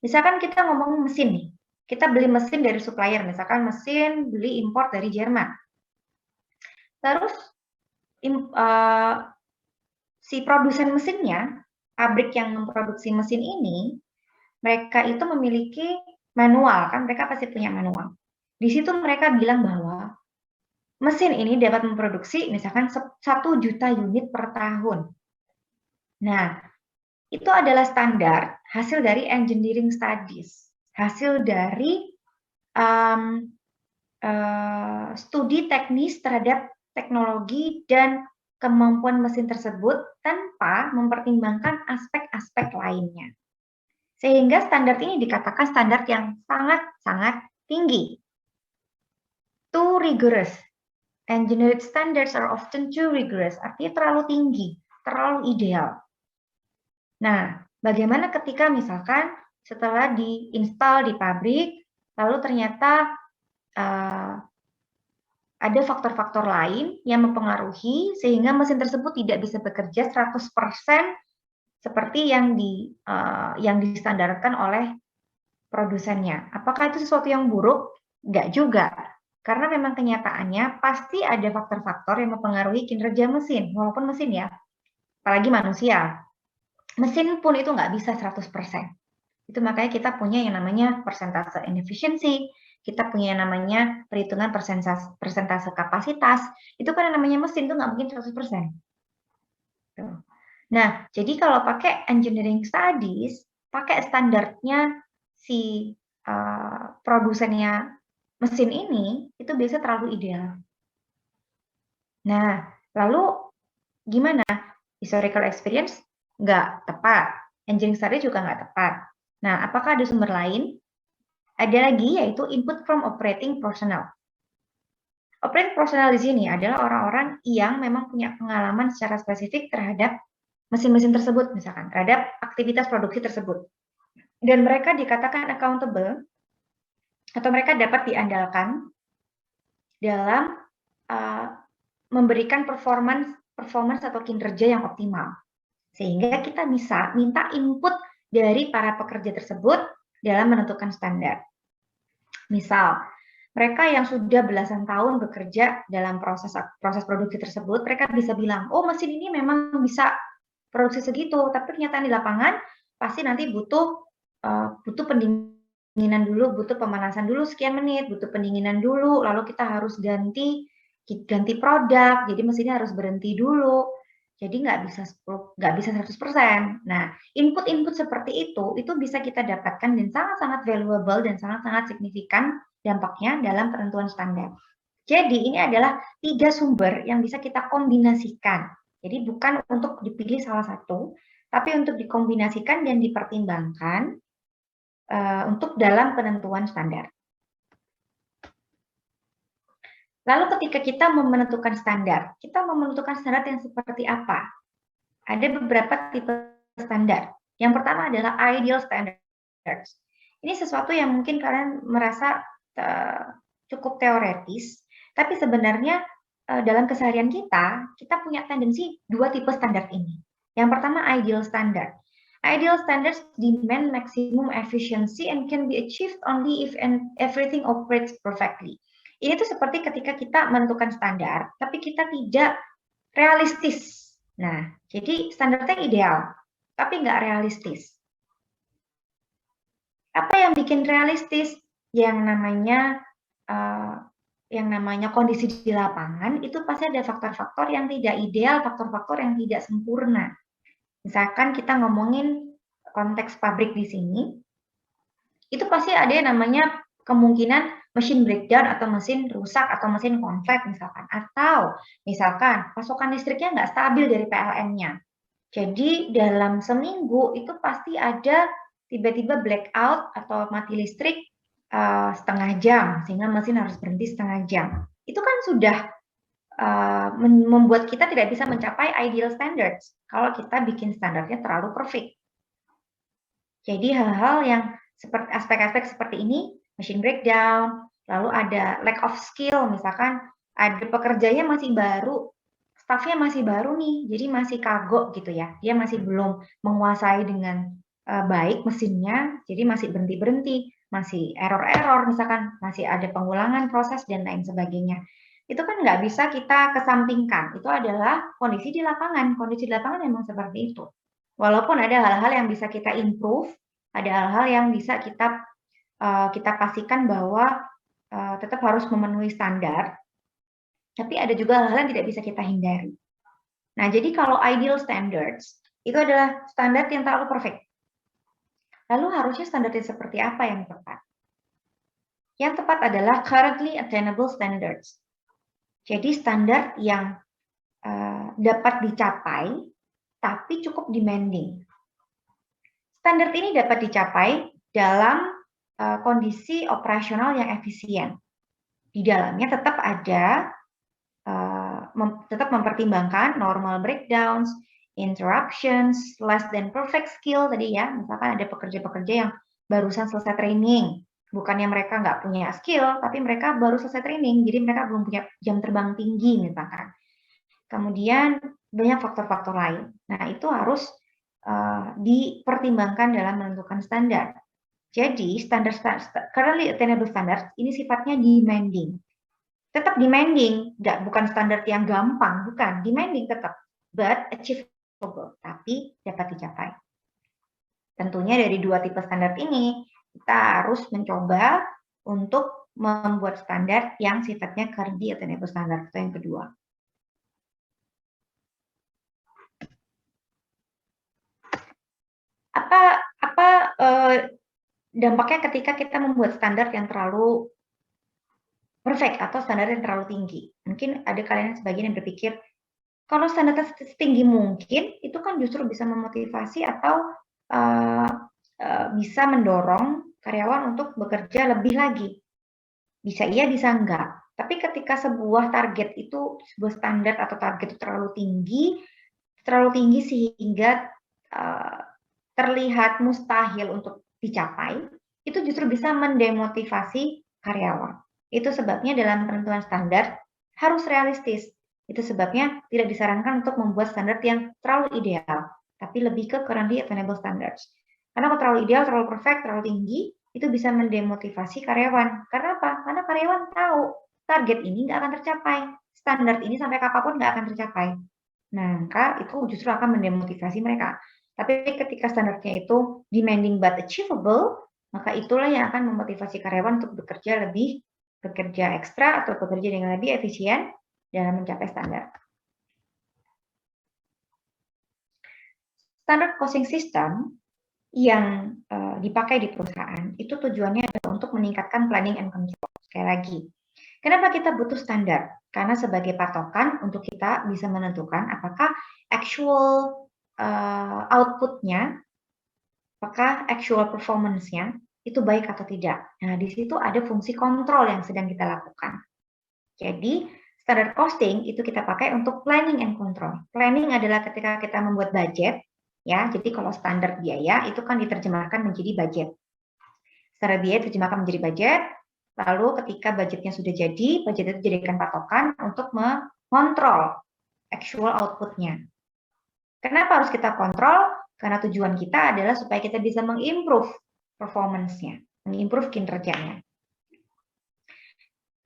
Misalkan kita ngomong mesin nih, kita beli mesin dari supplier, misalkan mesin beli import dari Jerman. Terus si produsen mesinnya, pabrik yang memproduksi mesin ini, mereka itu memiliki manual, kan mereka pasti punya manual. Di situ mereka bilang bahwa mesin ini dapat memproduksi misalkan 1 juta unit per tahun. Nah, itu adalah standar hasil dari engineering studies, hasil dari studi teknis terhadap teknologi dan kemampuan mesin tersebut tanpa mempertimbangkan aspek-aspek lainnya. Sehingga standar ini dikatakan standar yang sangat-sangat tinggi. Too rigorous. Engineering standards are often too rigorous, artinya terlalu tinggi, terlalu ideal. Nah, bagaimana ketika misalkan setelah diinstal di pabrik, lalu ternyata ada faktor-faktor lain yang mempengaruhi sehingga mesin tersebut tidak bisa bekerja 100% seperti yang distandarkan oleh produsennya. Apakah itu sesuatu yang buruk? Enggak juga. Karena memang kenyataannya pasti ada faktor-faktor yang mempengaruhi kinerja mesin, walaupun mesin ya, apalagi manusia. Mesin pun itu nggak bisa 100%. Itu makanya kita punya yang namanya persentase inefficiency, kita punya yang namanya perhitungan persentase kapasitas, itu kan yang namanya mesin itu nggak mungkin 100%. Nah, jadi kalau pakai engineering studies, pakai standarnya si produsennya mesin ini, itu biasanya terlalu ideal. Nah, lalu gimana? Historical experience nggak tepat, engineering studies juga nggak tepat. Nah, apakah ada sumber lain? Ada lagi yaitu input from operating personnel. Operating personnel di sini adalah orang-orang yang memang punya pengalaman secara spesifik terhadap mesin-mesin tersebut, misalkan terhadap aktivitas produksi tersebut. Dan mereka dikatakan accountable atau mereka dapat diandalkan dalam memberikan performance atau kinerja yang optimal. Sehingga kita bisa minta input dari para pekerja tersebut dalam menentukan standar. Misal, mereka yang sudah belasan tahun bekerja dalam proses produksi tersebut, mereka bisa bilang, oh mesin ini memang bisa produksi segitu, tapi kenyataan di lapangan pasti nanti butuh pendinginan dulu, butuh pemanasan dulu sekian menit, butuh pendinginan dulu, lalu kita harus ganti produk, jadi mesinnya harus berhenti dulu. Jadi nggak bisa 100%. Nah, input-input seperti itu bisa kita dapatkan dan sangat-sangat valuable dan sangat-sangat signifikan dampaknya dalam penentuan standar. Jadi ini adalah 3 sumber yang bisa kita kombinasikan. Jadi bukan untuk dipilih salah satu, tapi untuk dikombinasikan dan dipertimbangkan untuk dalam penentuan standar. Lalu ketika kita menentukan standar, kita menentukan standar yang seperti apa? Ada beberapa tipe standar. Yang pertama adalah ideal standards. Ini sesuatu yang mungkin kalian merasa cukup teoretis, tapi sebenarnya dalam keseharian kita punya tendensi 2 tipe standar ini. Yang pertama ideal standard. Ideal standards demand maximum efficiency and can be achieved only if everything operates perfectly. Ini tuh seperti ketika kita menentukan standar, tapi kita tidak realistis. Nah, jadi standarnya ideal, tapi nggak realistis. Apa yang bikin realistis? Yang namanya kondisi di lapangan, itu pasti ada faktor-faktor yang tidak ideal, faktor-faktor yang tidak sempurna. Misalkan kita ngomongin konteks pabrik di sini, itu pasti ada yang namanya kemungkinan mesin breakdown atau mesin rusak atau mesin konslet misalkan. Atau misalkan pasokan listriknya nggak stabil dari PLN-nya. Jadi dalam seminggu itu pasti ada tiba-tiba blackout atau mati listrik setengah jam, sehingga mesin harus berhenti setengah jam. Itu kan sudah membuat kita tidak bisa mencapai ideal standards kalau kita bikin standarnya terlalu perfect. Jadi hal-hal yang seperti aspek-aspek seperti ini, machine breakdown, lalu ada lack of skill, misalkan ada pekerjanya masih baru, stafnya masih baru nih, jadi masih kagok gitu ya. Dia masih belum menguasai dengan baik mesinnya, jadi masih berhenti-berhenti, masih error-error, misalkan masih ada pengulangan proses dan lain sebagainya. Itu kan nggak bisa kita kesampingkan. Itu adalah kondisi di lapangan. Kondisi di lapangan memang seperti itu. Walaupun ada hal-hal yang bisa kita improve, ada hal-hal yang bisa kita pastikan bahwa tetap harus memenuhi standar, tapi ada juga hal-hal yang tidak bisa kita hindari. Nah, jadi kalau ideal standards, itu adalah standar yang terlalu perfect. Lalu harusnya standarnya seperti apa yang tepat? Yang tepat adalah currently attainable standards. Jadi standar yang dapat dicapai, tapi cukup demanding. Standar ini dapat dicapai dalam kondisi operasional yang efisien. Di dalamnya tetap ada tetap mempertimbangkan normal breakdowns, interruptions, less than perfect skill tadi ya, misalkan ada pekerja-pekerja yang barusan selesai training, bukannya mereka nggak punya skill, tapi mereka baru selesai training, jadi mereka belum punya jam terbang tinggi misalkan. Kemudian banyak faktor-faktor lain. Nah itu harus dipertimbangkan dalam menentukan standar. Jadi standar currently attainable standards ini sifatnya demanding. Tetap demanding, bukan standar yang gampang, bukan. Demanding tetap, but achievable, tapi dapat dicapai. Tentunya dari dua tipe standar ini, kita harus mencoba untuk membuat standar yang sifatnya currently attainable standard, itu yang kedua. Apa dampaknya ketika kita membuat standar yang terlalu perfect atau standar yang terlalu tinggi? Mungkin ada kalian sebagian yang berpikir, kalau standar setinggi mungkin, itu kan justru bisa memotivasi atau bisa mendorong karyawan untuk bekerja lebih lagi. Bisa iya, bisa enggak. Tapi ketika sebuah target itu, sebuah standar atau target itu terlalu tinggi sehingga terlihat mustahil untuk dicapai, itu justru bisa mendemotivasi karyawan. Itu sebabnya dalam penentuan standar harus realistis. Itu sebabnya tidak disarankan untuk membuat standar yang terlalu ideal, tapi lebih ke currently attainable standards. Karena kalau terlalu ideal, terlalu perfect, terlalu tinggi, itu bisa mendemotivasi karyawan. Karena apa? Karena karyawan tahu target ini nggak akan tercapai, standar ini sampai kapanpun nggak akan tercapai. Nah, maka itu justru akan mendemotivasi mereka. Tapi ketika standarnya itu demanding but achievable, maka itulah yang akan memotivasi karyawan untuk bekerja ekstra atau bekerja dengan lebih efisien dalam mencapai standar. Standard costing system yang dipakai di perusahaan itu tujuannya adalah untuk meningkatkan planning and control. Sekali lagi, kenapa kita butuh standar? Karena sebagai patokan untuk kita bisa menentukan apakah actual output-nya, apakah actual performance-nya itu baik atau tidak. Nah, di situ ada fungsi kontrol yang sedang kita lakukan. Jadi, standard costing itu kita pakai untuk planning and control. Planning adalah ketika kita membuat budget, ya. Jadi kalau standar biaya itu kan diterjemahkan menjadi budget. Standar biaya diterjemahkan menjadi budget, lalu ketika budgetnya sudah jadi, budget itu dijadikan patokan untuk mengontrol actual output-nya. Kenapa harus kita kontrol? Karena tujuan kita adalah supaya kita bisa mengimprove performance-nya, mengimprove kinerjanya.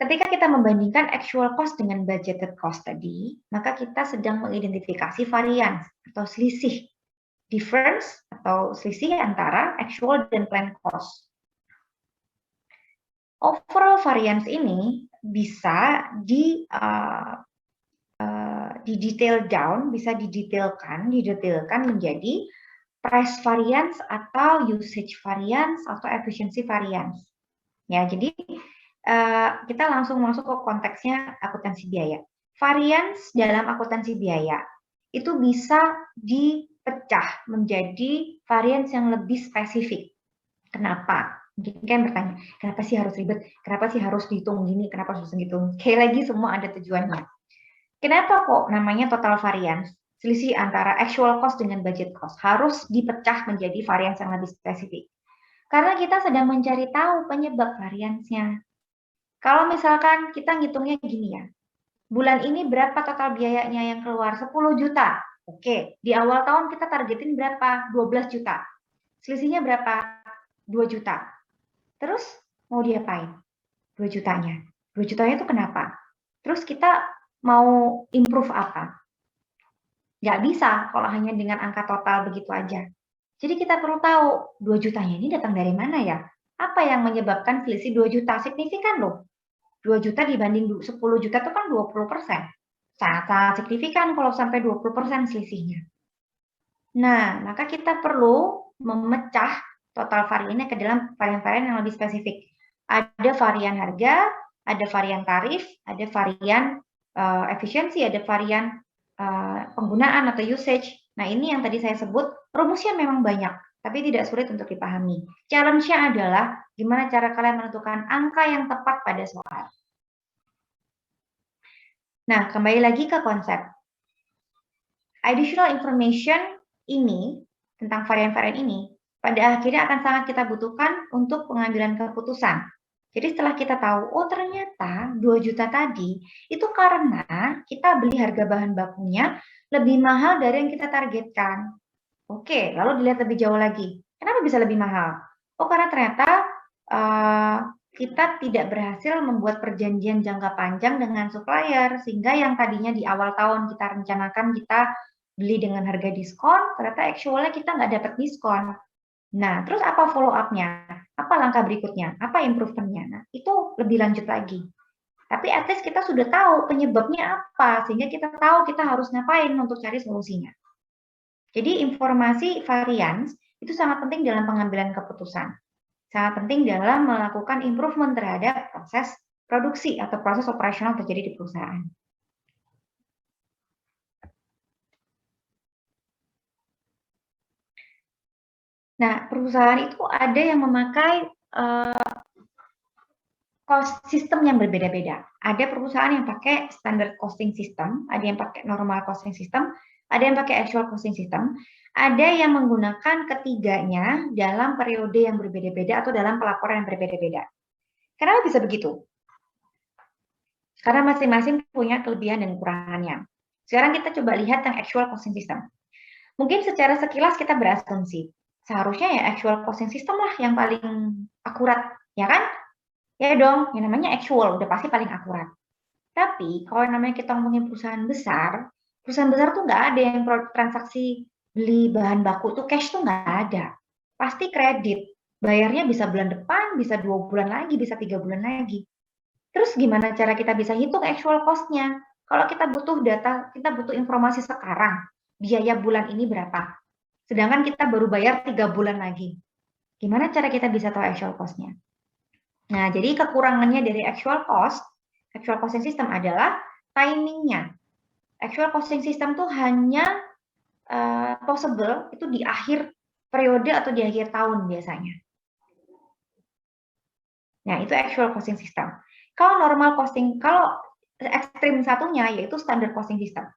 Ketika kita membandingkan actual cost dengan budgeted cost tadi, maka kita sedang mengidentifikasi varians atau selisih, difference atau selisih antara actual dan planned cost. Overall variance ini bisa didetail down, bisa didetailkan menjadi price variance atau usage variance atau efficiency variance. Ya, jadi kita langsung masuk ke konteksnya akuntansi biaya. Variance dalam akuntansi biaya itu bisa dipecah menjadi variance yang lebih spesifik. Kenapa? Mungkin kan bertanya, kenapa sih harus ribet? Kenapa sih harus dihitung gini? Kenapa harus dihitung? Sekali lagi semua ada tujuannya. Kenapa kok namanya total variance? Selisih antara actual cost dengan budget cost harus dipecah menjadi variance yang lebih spesifik. Karena kita sedang mencari tahu penyebab variance-nya. Kalau misalkan kita ngitungnya gini ya, bulan ini berapa total biayanya yang keluar? 10 juta. Oke, di awal tahun kita targetin berapa? 12 juta. Selisihnya berapa? 2 juta. Terus mau diapain? 2 jutanya. 2 jutanya itu kenapa? Terus kita mau improve apa? Nggak bisa kalau hanya dengan angka total begitu aja. Jadi kita perlu tahu 2 jutanya ini datang dari mana ya? Apa yang menyebabkan selisih 2 juta? Signifikan loh. 2 juta dibanding 10 juta itu kan 20%. Sangat signifikan kalau sampai 20% selisihnya. Nah, maka kita perlu memecah total variannya ke dalam varian-varian yang lebih spesifik. Ada varian harga, ada varian tarif, ada varian efisiensi, ada varian penggunaan atau usage. Nah, ini yang tadi saya sebut, rumusnya memang banyak, tapi tidak sulit untuk dipahami. Challenge-nya adalah gimana cara kalian menentukan angka yang tepat pada soal. Nah, kembali lagi ke konsep. Additional information ini, tentang varian-varian ini, pada akhirnya akan sangat kita butuhkan untuk pengambilan keputusan. Jadi setelah kita tahu, oh ternyata 2 juta tadi, itu karena kita beli harga bahan bakunya lebih mahal dari yang kita targetkan. Oke, lalu dilihat lebih jauh lagi. Kenapa bisa lebih mahal? Oh, karena ternyata kita tidak berhasil membuat perjanjian jangka panjang dengan supplier, sehingga yang tadinya di awal tahun kita rencanakan kita beli dengan harga diskon, ternyata actualnya kita nggak dapat diskon. Nah, terus apa follow up-nya? Apa langkah berikutnya? Apa improvement-nya? Nah, itu lebih lanjut lagi. Tapi at least kita sudah tahu penyebabnya apa, sehingga kita tahu kita harus ngapain untuk cari solusinya. Jadi informasi varians itu sangat penting dalam pengambilan keputusan. Sangat penting dalam melakukan improvement terhadap proses produksi atau proses operasional terjadi di perusahaan. Nah, perusahaan itu ada yang memakai cost system yang berbeda-beda. Ada perusahaan yang pakai standard costing system, ada yang pakai normal costing system, ada yang pakai actual costing system, ada yang menggunakan ketiganya dalam periode yang berbeda-beda atau dalam pelaporan yang berbeda-beda. Kenapa bisa begitu? Karena masing-masing punya kelebihan dan kekurangannya. Sekarang kita coba lihat yang actual costing system. Mungkin secara sekilas kita berasumsi, seharusnya ya actual costing system lah yang paling akurat, ya kan? Ya dong, yang namanya actual, udah pasti paling akurat. Tapi kalau namanya kita ngomongin perusahaan besar tuh nggak ada yang transaksi beli bahan baku tuh cash tuh nggak ada. Pasti kredit. Bayarnya bisa bulan depan, bisa 2 bulan lagi, bisa 3 bulan lagi. Terus gimana cara kita bisa hitung actual cost-nya? Kalau kita butuh data, kita butuh informasi sekarang, biaya bulan ini berapa? Sedangkan kita baru bayar 3 bulan lagi. Gimana cara kita bisa tahu actual cost-nya? Nah, jadi kekurangannya dari actual costing system adalah timing-nya. Actual costing system tuh hanya possible itu di akhir periode atau di akhir tahun biasanya. Nah, itu actual costing system. Kalau normal costing, kalau ekstrim satunya yaitu standard costing system.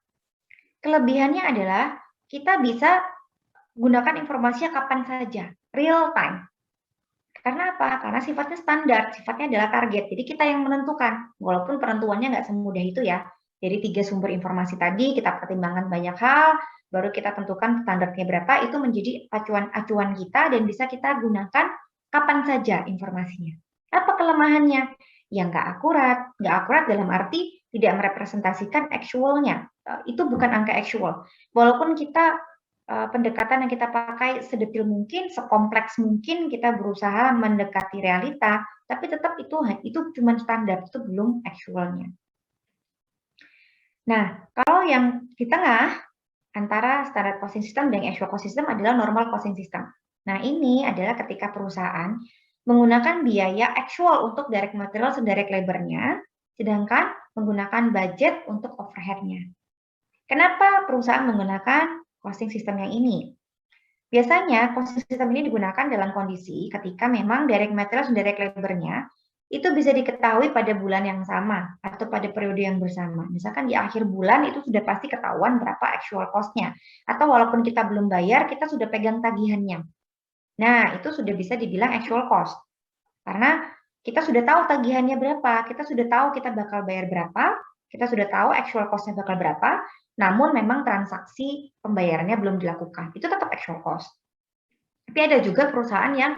Kelebihannya adalah kita bisa gunakan informasinya kapan saja, real time. Karena apa? Karena sifatnya standar, sifatnya adalah target. Jadi kita yang menentukan, walaupun penentuannya nggak semudah itu ya. Dari 3 sumber informasi tadi, kita pertimbangkan banyak hal, baru kita tentukan standarnya berapa, itu menjadi acuan kita dan bisa kita gunakan kapan saja informasinya. Apa kelemahannya? Yang nggak akurat dalam arti tidak merepresentasikan actualnya. Itu bukan angka actual. Walaupun kita pendekatan yang kita pakai sedetil mungkin, sekompleks mungkin kita berusaha mendekati realita, tapi tetap itu cuma standar, itu belum actualnya. Nah, kalau yang di tengah antara standard costing system dan actual costing system adalah normal costing system. Nah, ini adalah ketika perusahaan menggunakan biaya actual untuk direct material dan direct labor-nya, sedangkan menggunakan budget untuk overhead-nya. Kenapa perusahaan menggunakan costing system yang ini? Biasanya costing system ini digunakan dalam kondisi ketika memang direct material dan direct labor-nya itu bisa diketahui pada bulan yang sama atau pada periode yang bersama. Misalkan di akhir bulan itu sudah pasti ketahuan berapa actual cost-nya. Atau walaupun kita belum bayar, kita sudah pegang tagihannya. Nah, itu sudah bisa dibilang actual cost. Karena kita sudah tahu tagihannya berapa, kita sudah tahu kita bakal bayar berapa, Kita sudah tahu actual cost-nya bakal berapa, namun memang transaksi pembayarannya belum dilakukan. Itu tetap actual cost. Tapi ada juga perusahaan yang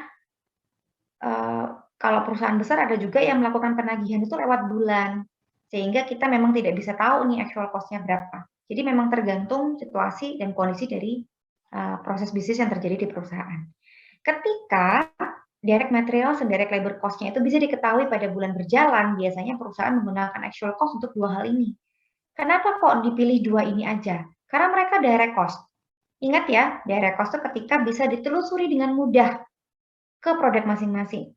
kalau perusahaan besar ada juga yang melakukan penagihan itu lewat bulan, sehingga kita memang tidak bisa tahu nih actual cost-nya berapa. Jadi memang tergantung situasi dan kondisi dari proses bisnis yang terjadi di perusahaan. Ketika direct material dan direct labor cost-nya itu bisa diketahui pada bulan berjalan, biasanya perusahaan menggunakan actual cost untuk dua hal ini. Kenapa kok dipilih dua ini aja? Karena mereka direct cost. Ingat ya, direct cost itu ketika bisa ditelusuri dengan mudah ke produk masing-masing.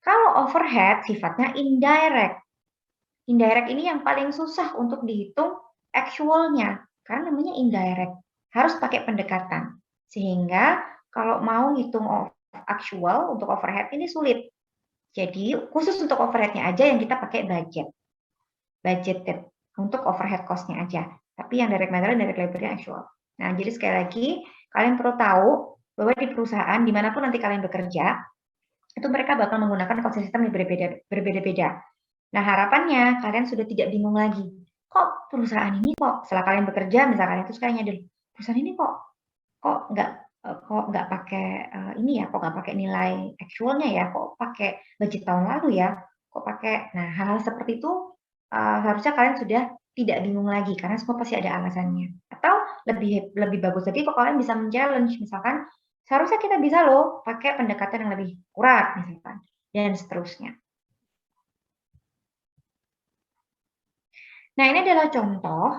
Kalau overhead sifatnya indirect. Indirect ini yang paling susah untuk dihitung actual-nya, karena namanya indirect. Harus pakai pendekatan. Sehingga kalau mau hitung actual untuk overhead ini sulit. Jadi khusus untuk overhead-nya aja yang kita pakai budget. Budgeted untuk overhead cost-nya aja. Tapi yang direct material dan direct labor-nya actual. Nah, jadi sekali lagi, kalian perlu tahu bahwa di perusahaan, dimanapun nanti kalian bekerja, itu mereka bakal menggunakan cost system yang berbeda-beda. Nah, harapannya kalian sudah tidak bingung lagi. Kok perusahaan ini kok setelah kalian bekerja, misalkan itu sekalian nyadar, perusahaan ini kok nggak pakai ini ya, kok nggak pakai nilai actualnya ya, kok pakai budget tahun lalu ya, kok pakai. Nah, hal-hal seperti itu harusnya kalian sudah tidak bingung lagi karena semua pasti ada alasannya. Atau lebih bagus lagi kok kalian bisa men-challenge, misalkan seharusnya kita bisa loh pakai pendekatan yang lebih akurat misalkan, dan seterusnya. Nah, ini adalah contoh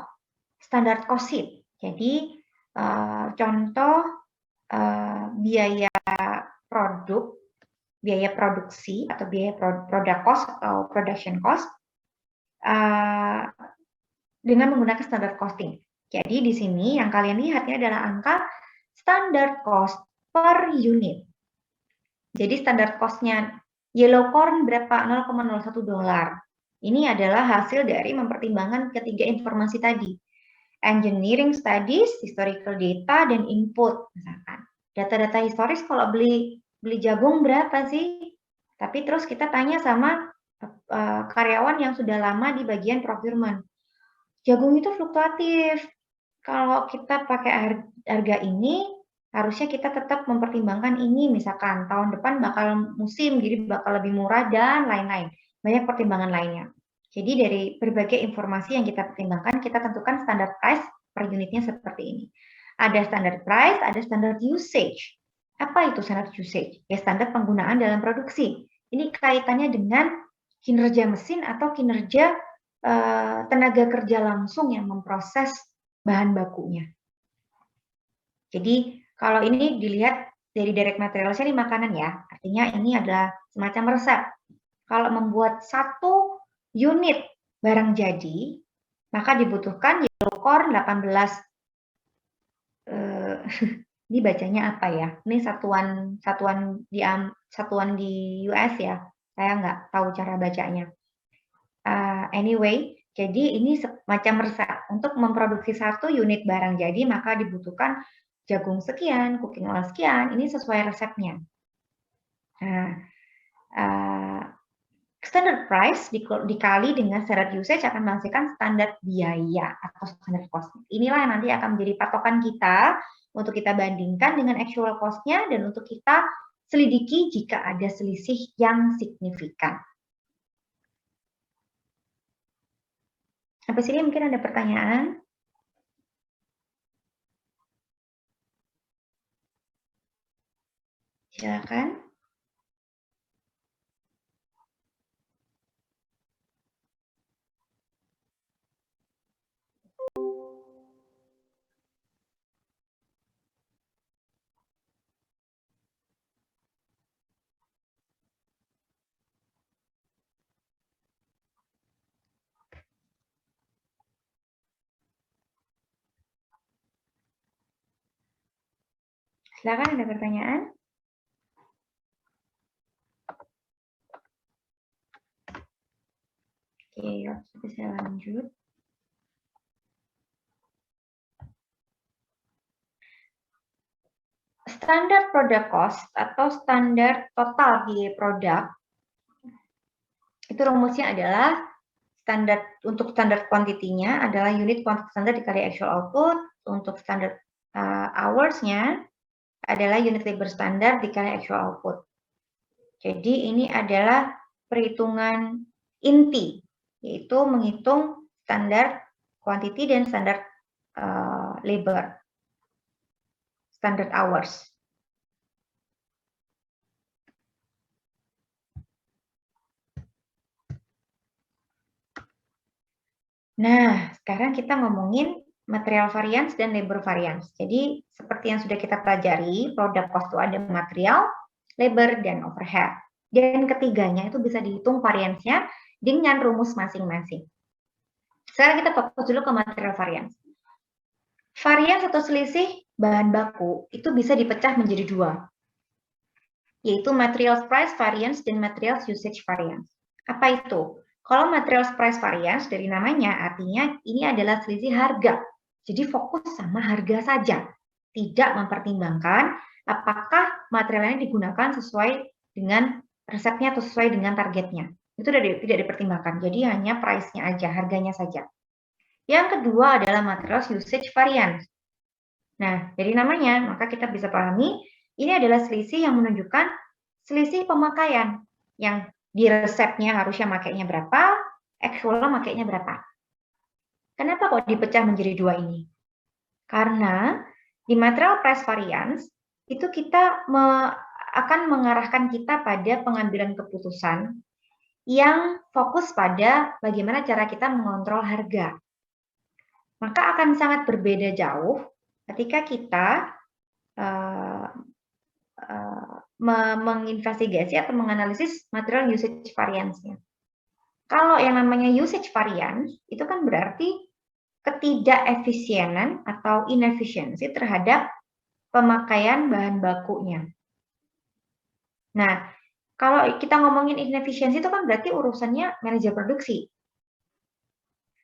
standar cost sheet. Jadi, contoh biaya produk, biaya produksi atau biaya product cost atau production cost dengan menggunakan standar costing. Jadi di sini yang kalian lihat ini adalah angka standard cost per unit. Jadi standar cost-nya yellow corn berapa? 0,01 dolar. Ini adalah hasil dari mempertimbangkan ketiga informasi tadi. Engineering studies, historical data, dan input. Misalkan data-data historis kalau beli jagung berapa sih? Tapi terus kita tanya sama karyawan yang sudah lama di bagian procurement. Jagung itu fluktuatif. Kalau kita pakai harga ini, harusnya kita tetap mempertimbangkan ini, misalkan tahun depan bakal musim, jadi bakal lebih murah dan lain-lain. Banyak pertimbangan lainnya. Jadi dari berbagai informasi yang kita pertimbangkan, kita tentukan standar price per unitnya seperti ini. Ada standar price, ada standar usage. Apa itu standar usage? Ya standar penggunaan dalam produksi. Ini kaitannya dengan kinerja mesin atau kinerja tenaga kerja langsung yang memproses bahan bakunya. Jadi kalau ini dilihat dari direct materialnya ini makanan ya, artinya ini adalah semacam resep. Kalau membuat satu unit barang jadi, maka dibutuhkan yellow corn 18. Ini bacanya apa ya? Ini satuan di US ya. Saya nggak tahu cara bacanya. Anyway, jadi ini semacam resep. Untuk memproduksi satu unit barang jadi, maka dibutuhkan jagung sekian, cooking oil sekian, ini sesuai resepnya. Nah, standard price dikali dengan standard usage akan menghasilkan standar biaya atau standard cost. Inilah yang nanti akan menjadi patokan kita untuk kita bandingkan dengan actual cost-nya dan untuk kita selidiki jika ada selisih yang signifikan. Sampai sini mungkin ada pertanyaan? Silakan. Silakan, ada pertanyaan? Oke, saya lanjut. Standar product cost atau standar total biaya produk itu rumusnya adalah untuk standar kuantitinya adalah unit quantity standard dikali actual output. Untuk standar hours-nya adalah unit labor standard dikali actual output. Jadi ini adalah perhitungan inti, yaitu menghitung standar quantity dan standar labor, standard hours. Nah, sekarang kita ngomongin material variance dan labor variance. Jadi, seperti yang sudah kita pelajari, produk cost itu ada material, labor, dan overhead. Dan ketiganya itu bisa dihitung variance-nya dengan rumus masing-masing. Sekarang kita fokus dulu ke material variance. Variance atau selisih bahan baku itu bisa dipecah menjadi dua, yaitu materials price variance dan materials usage variance. Apa itu? Kalau materials price variance dari namanya artinya ini adalah selisih harga. Jadi fokus sama harga saja. Tidak mempertimbangkan apakah materialnya digunakan sesuai dengan resepnya atau sesuai dengan targetnya. Itu tidak dipertimbangkan. Jadi hanya price-nya aja, harganya saja. Yang kedua adalah materials usage variance. Nah, dari namanya maka kita bisa pahami ini adalah selisih yang menunjukkan selisih pemakaian yang di resepnya harusnya makainya berapa, actual makainya berapa. Kenapa kok dipecah menjadi dua ini? Karena di material price variance itu kita akan mengarahkan kita pada pengambilan keputusan yang fokus pada bagaimana cara kita mengontrol harga. Maka akan sangat berbeda jauh ketika kita menginvestigasi atau menganalisis material usage variance-nya. Kalau yang namanya usage variance, itu kan berarti ketidakefisienan atau inefisiensi terhadap pemakaian bahan bakunya. Nah, kalau kita ngomongin inefisiensi itu kan berarti urusannya manajer produksi.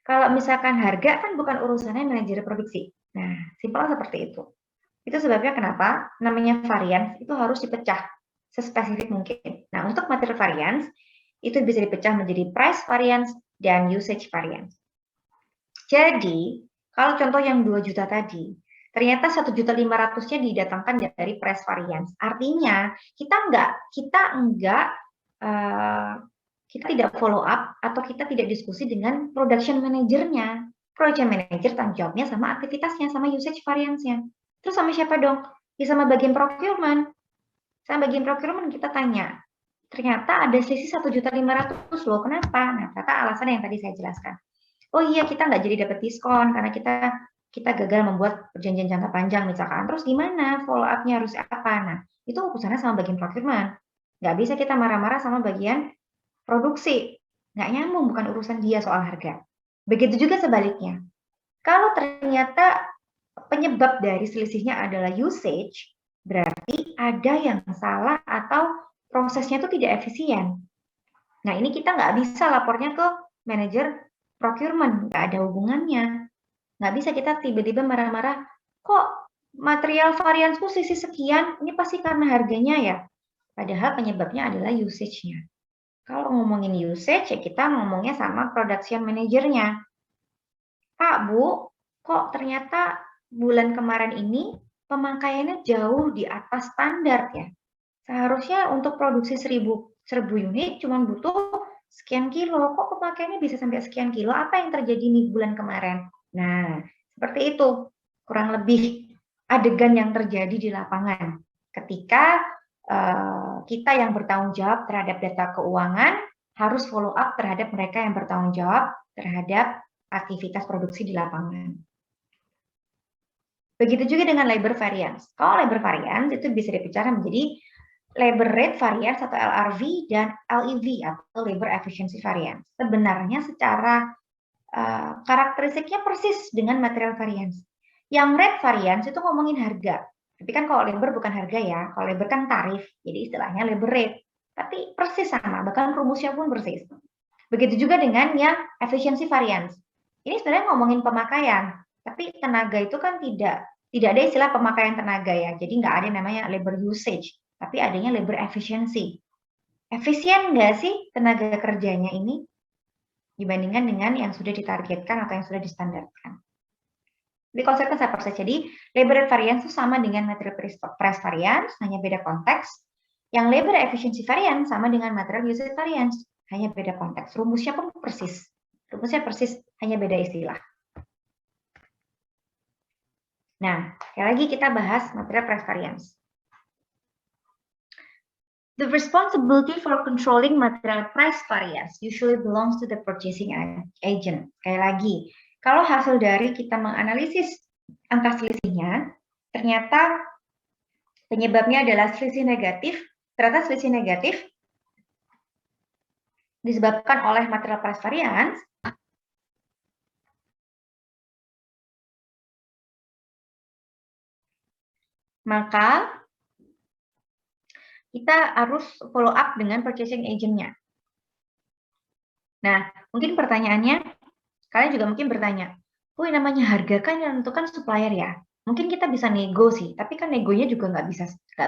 Kalau misalkan harga kan bukan urusannya manajer produksi. Nah, simpel seperti itu. Itu sebabnya kenapa namanya variance itu harus dipecah sespesifik mungkin. Nah, untuk material variance itu bisa dipecah menjadi price variance dan usage variance. Jadi, kalau contoh yang 2 juta tadi, ternyata 1.500.000-nya didatangkan dari price variance. Artinya, kita tidak follow up atau kita tidak diskusi dengan production manager-nya. Production manager tanggung jawabnya sama aktivitasnya, sama usage variance-nya. Terus sama siapa dong? Ya sama bagian procurement. Sama bagian procurement kita tanya, ternyata ada selisih 1.500.000 loh, kenapa? Nah, ternyata alasan yang tadi saya jelaskan. Oh iya, kita nggak jadi dapat diskon karena kita gagal membuat perjanjian jangka panjang misalkan. Terus gimana? Follow up-nya harus apa? Nah, itu urusannya sama bagian procurement. Nggak bisa kita marah-marah sama bagian produksi. Nggak nyambung, bukan urusan dia soal harga. Begitu juga sebaliknya. Kalau ternyata penyebab dari selisihnya adalah usage, berarti ada yang salah atau prosesnya itu tidak efisien. Nah, ini kita nggak bisa lapornya ke manajer procurement, nggak ada hubungannya. Nggak bisa kita tiba-tiba marah-marah, kok material variansku selisih sekian, ini pasti karena harganya ya. Padahal penyebabnya adalah usage-nya. Kalau ngomongin usage, ya kita ngomongnya sama production manajernya. Pak, Bu, kok ternyata bulan kemarin ini pemakaiannya jauh di atas standar ya. Seharusnya untuk produksi 1000 unit cuma butuh sekian kilo. Kok pemakaiannya bisa sampai sekian kilo? Apa yang terjadi nih bulan kemarin? Nah, seperti itu. Kurang lebih adegan yang terjadi di lapangan. Ketika kita yang bertanggung jawab terhadap data keuangan harus follow up terhadap mereka yang bertanggung jawab terhadap aktivitas produksi di lapangan. Begitu juga dengan labor variance. Kalau labor variance itu bisa dipecah menjadi labor rate variance atau LRV dan LEV atau labor efficiency variance. Sebenarnya secara karakteristiknya persis dengan material variance. Yang rate variance itu ngomongin harga. Tapi kan kalau labor bukan harga ya, kalau labor kan tarif, jadi istilahnya labor rate. Tapi persis sama, bahkan rumusnya pun persis. Begitu juga dengan yang efficiency variance. Ini sebenarnya ngomongin pemakaian, tapi tenaga itu kan tidak ada istilah pemakaian tenaga ya. Jadi nggak ada namanya labor usage, tapi adanya labor efficiency. Efisien nggak sih tenaga kerjanya ini? dibandingkan dengan yang sudah ditargetkan atau yang sudah distandarkan. Jadi konsepnya saya persis. Jadi labor rate variance itu sama dengan material price variance, hanya beda konteks. Yang labor efficiency variance sama dengan material usage variance, hanya beda konteks. Rumusnya pun persis. Rumusnya persis, hanya beda istilah. Nah, sekali lagi kita bahas material price variance. The responsibility for controlling material price variance usually belongs to the purchasing agent. Sekali lagi, kalau hasil dari kita menganalisis angka selisihnya, ternyata penyebabnya adalah selisih negatif, ternyata selisih negatif disebabkan oleh material price variance, maka kita harus follow up dengan purchasing agent-nya. Nah, mungkin pertanyaannya, kalian juga mungkin bertanya, namanya harga kan yang menentukan supplier ya. Mungkin kita bisa nego sih, tapi kan negonya juga nggak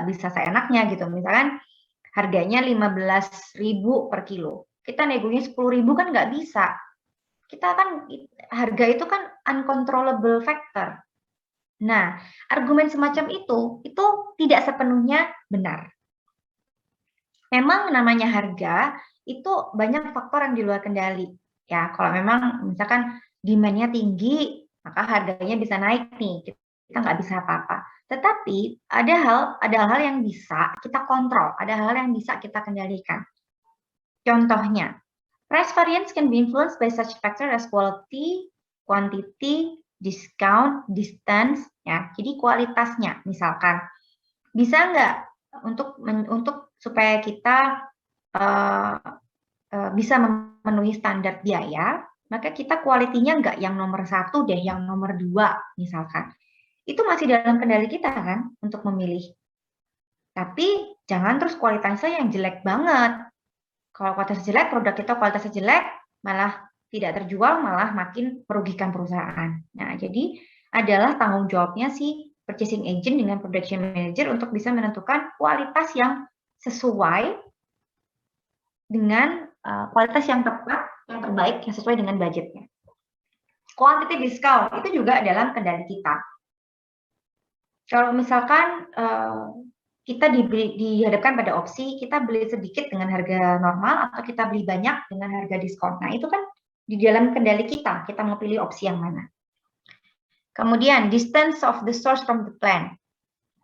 bisa seenaknya gitu. Misalkan harganya 15.000 per kilo, kita negonya 10.000 kan nggak bisa. Kita kan harga itu kan uncontrollable factor. Nah, argumen semacam itu tidak sepenuhnya benar. Memang namanya harga itu banyak faktor yang di luar kendali. Ya, kalau memang misalkan demand-nya tinggi, maka harganya bisa naik nih. Kita nggak bisa apa-apa. Tetapi ada hal-hal yang bisa kita kontrol, ada hal yang bisa kita kendalikan. Contohnya, price variance can be influenced by such factors as quality, quantity, discount, distance, ya. Jadi kualitasnya, misalkan, bisa nggak untuk supaya kita bisa memenuhi standar biaya, maka kita kualitinya nggak yang nomor 1 deh, yang nomor 2 misalkan. Itu masih dalam kendali kita kan untuk memilih. Tapi jangan terus kualitasnya yang jelek banget. Kalau kualitasnya jelek, produk kita kualitasnya jelek, malah tidak terjual, malah makin merugikan perusahaan. Nah, jadi adalah tanggung jawabnya si purchasing agent dengan production manager untuk bisa menentukan kualitas yang sesuai dengan kualitas yang tepat, yang terbaik, yang sesuai dengan budgetnya. Quantity discount itu juga dalam kendali kita. Kalau misalkan kita dihadapkan pada opsi kita beli sedikit dengan harga normal atau kita beli banyak dengan harga diskon. Nah, itu kan di dalam kendali kita mau pilih opsi yang mana. Kemudian, distance of the source from the plant.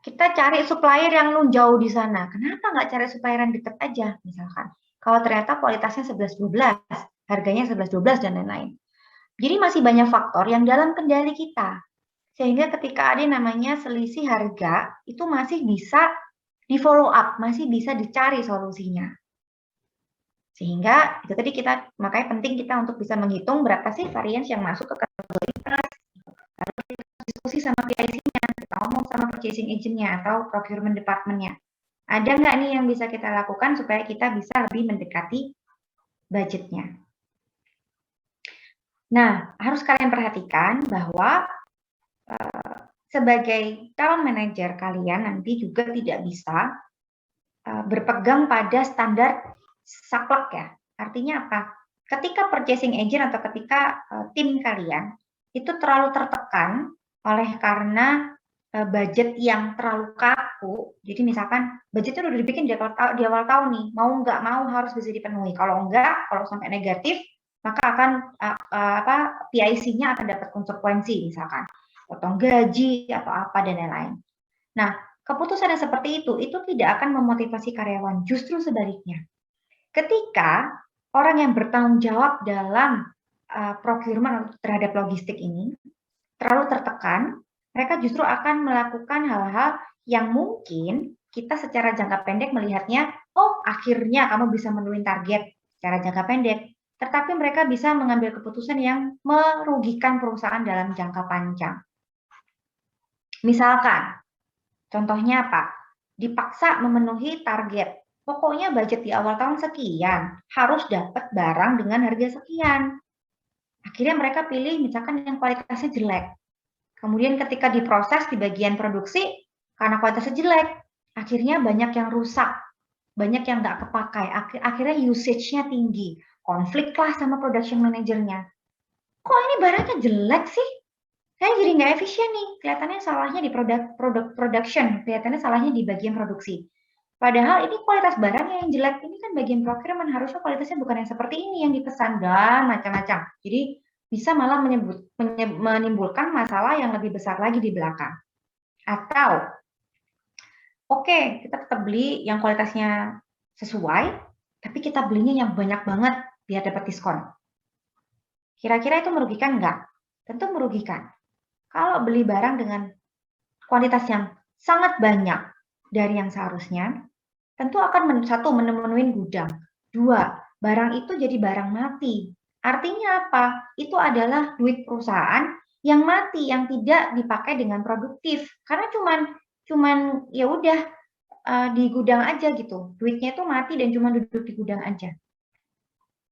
Kita cari supplier yang jauh di sana. Kenapa nggak cari supplier yang dekat aja, misalkan? Kalau ternyata kualitasnya 11-12, harganya 11-12 dan lain-lain. Jadi masih banyak faktor yang dalam kendali kita. Sehingga ketika ada namanya selisih harga, itu masih bisa di follow up, masih bisa dicari solusinya. Sehingga itu tadi makanya penting kita untuk bisa menghitung berapa sih variance yang masuk ke kategori price. Lalu kita diskusi sama PIC-nya, kita ngomong sama purchasing agent-nya atau procurement department-nya. Ada nggak nih yang bisa kita lakukan supaya kita bisa lebih mendekati budgetnya. Nah, harus kalian perhatikan bahwa sebagai calon manajer kalian nanti juga tidak bisa berpegang pada standar saklek ya. Artinya apa? Ketika purchasing agent atau ketika tim kalian itu terlalu tertekan oleh karena budget yang terlalu kaku. Jadi misalkan budgetnya udah dibikin di awal tahun nih, mau nggak mau harus bisa dipenuhi. Kalau enggak, kalau sampai negatif, maka akan PIC-nya akan dapat konsekuensi misalkan potong gaji atau apa dan lain-lain. Nah, keputusan yang seperti itu tidak akan memotivasi karyawan, justru sebaliknya. Ketika orang yang bertanggung jawab dalam procurement terhadap logistik ini terlalu tertekan, mereka justru akan melakukan hal-hal yang mungkin kita secara jangka pendek melihatnya, oh akhirnya kamu bisa memenuhi target secara jangka pendek, tetapi mereka bisa mengambil keputusan yang merugikan perusahaan dalam jangka panjang. Misalkan, contohnya apa? Dipaksa memenuhi target. Pokoknya budget di awal tahun sekian, harus dapat barang dengan harga sekian. Akhirnya mereka pilih misalkan yang kualitasnya jelek. Kemudian ketika diproses di bagian produksi, karena kualitasnya jelek, akhirnya banyak yang rusak. banyak yang nggak kepakai, akhirnya usage-nya tinggi, konflik lah sama production manajernya. Kok ini barangnya jelek sih? Saya jadi nggak efisien nih, kelihatannya salahnya di production, kelihatannya salahnya di bagian produksi. Padahal ini kualitas barangnya yang jelek, ini kan bagian procurement, harusnya kualitasnya bukan yang seperti ini yang dipesan, dan macam-macam. Jadi bisa malah menimbulkan masalah yang lebih besar lagi di belakang. Atau, oke, kita tetap beli yang kualitasnya sesuai, tapi kita belinya yang banyak banget biar dapat diskon. Kira-kira itu merugikan nggak? Tentu merugikan. Kalau beli barang dengan kualitas yang sangat banyak dari yang seharusnya, tentu akan satu, memenuhi gudang. Dua, barang itu jadi barang mati. Artinya apa? Itu adalah duit perusahaan yang mati, yang tidak dipakai dengan produktif. Karena cuman ya udah di gudang aja gitu. Duitnya itu mati dan cuma duduk di gudang aja.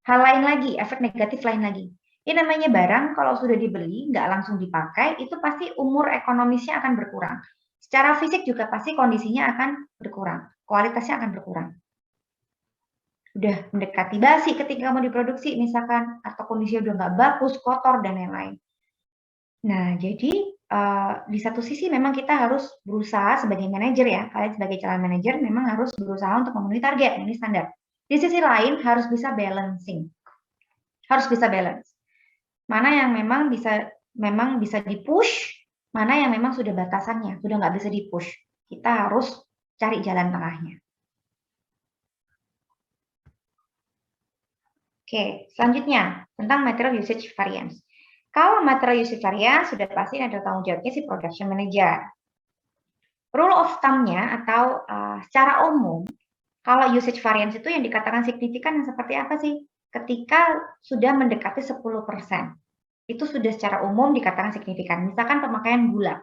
Hal lain lagi, efek negatif lain lagi. Ini namanya barang kalau sudah dibeli, nggak langsung dipakai, itu pasti umur ekonomisnya akan berkurang. Secara fisik juga pasti kondisinya akan berkurang, kualitasnya akan berkurang. Udah mendekati basi ketika mau diproduksi misalkan, atau kondisinya udah nggak bagus, kotor, dan lain-lain. Nah, jadi di satu sisi memang kita harus berusaha sebagai manajer ya, kalian sebagai calon manajer memang harus berusaha untuk memenuhi target, ini standar. Di sisi lain harus bisa balancing, harus bisa balance. Mana yang memang bisa di-push, mana yang memang sudah batasannya, sudah nggak bisa di-push. Kita harus cari jalan tengahnya. Oke, selanjutnya tentang material usage variance. Kalau material usage variance sudah pasti ada tanggung jawabnya si production manager. Rule of thumb-nya atau secara umum, kalau usage variance itu yang dikatakan signifikan yang seperti apa sih? Ketika sudah mendekati 10%. Itu sudah secara umum dikatakan signifikan. Misalkan pemakaian gula.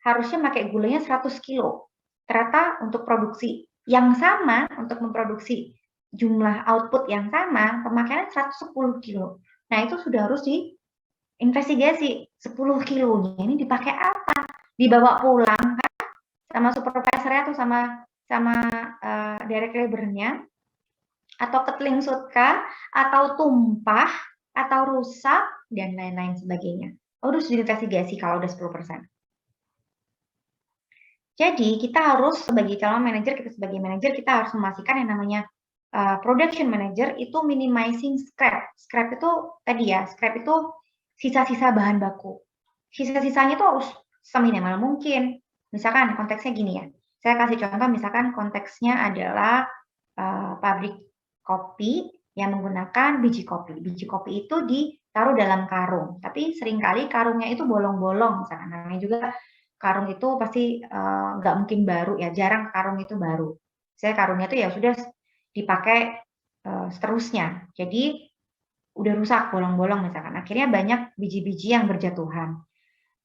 Harusnya pakai gulanya 100 kilo. Ternyata untuk produksi yang sama, untuk memproduksi jumlah output yang sama, pemakaian 110 kilo. Nah, itu sudah harus diinvestigasi. 10 kilonya ini dipakai apa? Dibawa pulang kan? Sama supervisornya atau sama direct labornya, atau ketling sutka, atau tumpah, atau rusak, dan lain-lain sebagainya. Harus diinvestigasi kalau udah 10%. Jadi kita harus sebagai calon manajer, kita harus memastikan yang namanya production manager itu minimizing scrap. Scrap itu tadi ya, scrap itu sisa-sisa bahan baku. Sisa-sisanya itu harus seminimal mungkin. Misalkan konteksnya gini ya, saya kasih contoh misalkan konteksnya adalah pabrik kopi yang menggunakan biji kopi. Biji kopi itu ditaruh dalam karung, tapi seringkali karungnya itu bolong-bolong, misalkan namanya juga karung itu pasti nggak mungkin baru ya, jarang karung itu baru. Saya karungnya itu ya sudah dipakai seterusnya, jadi udah rusak, bolong-bolong misalkan. Akhirnya banyak biji-biji yang berjatuhan.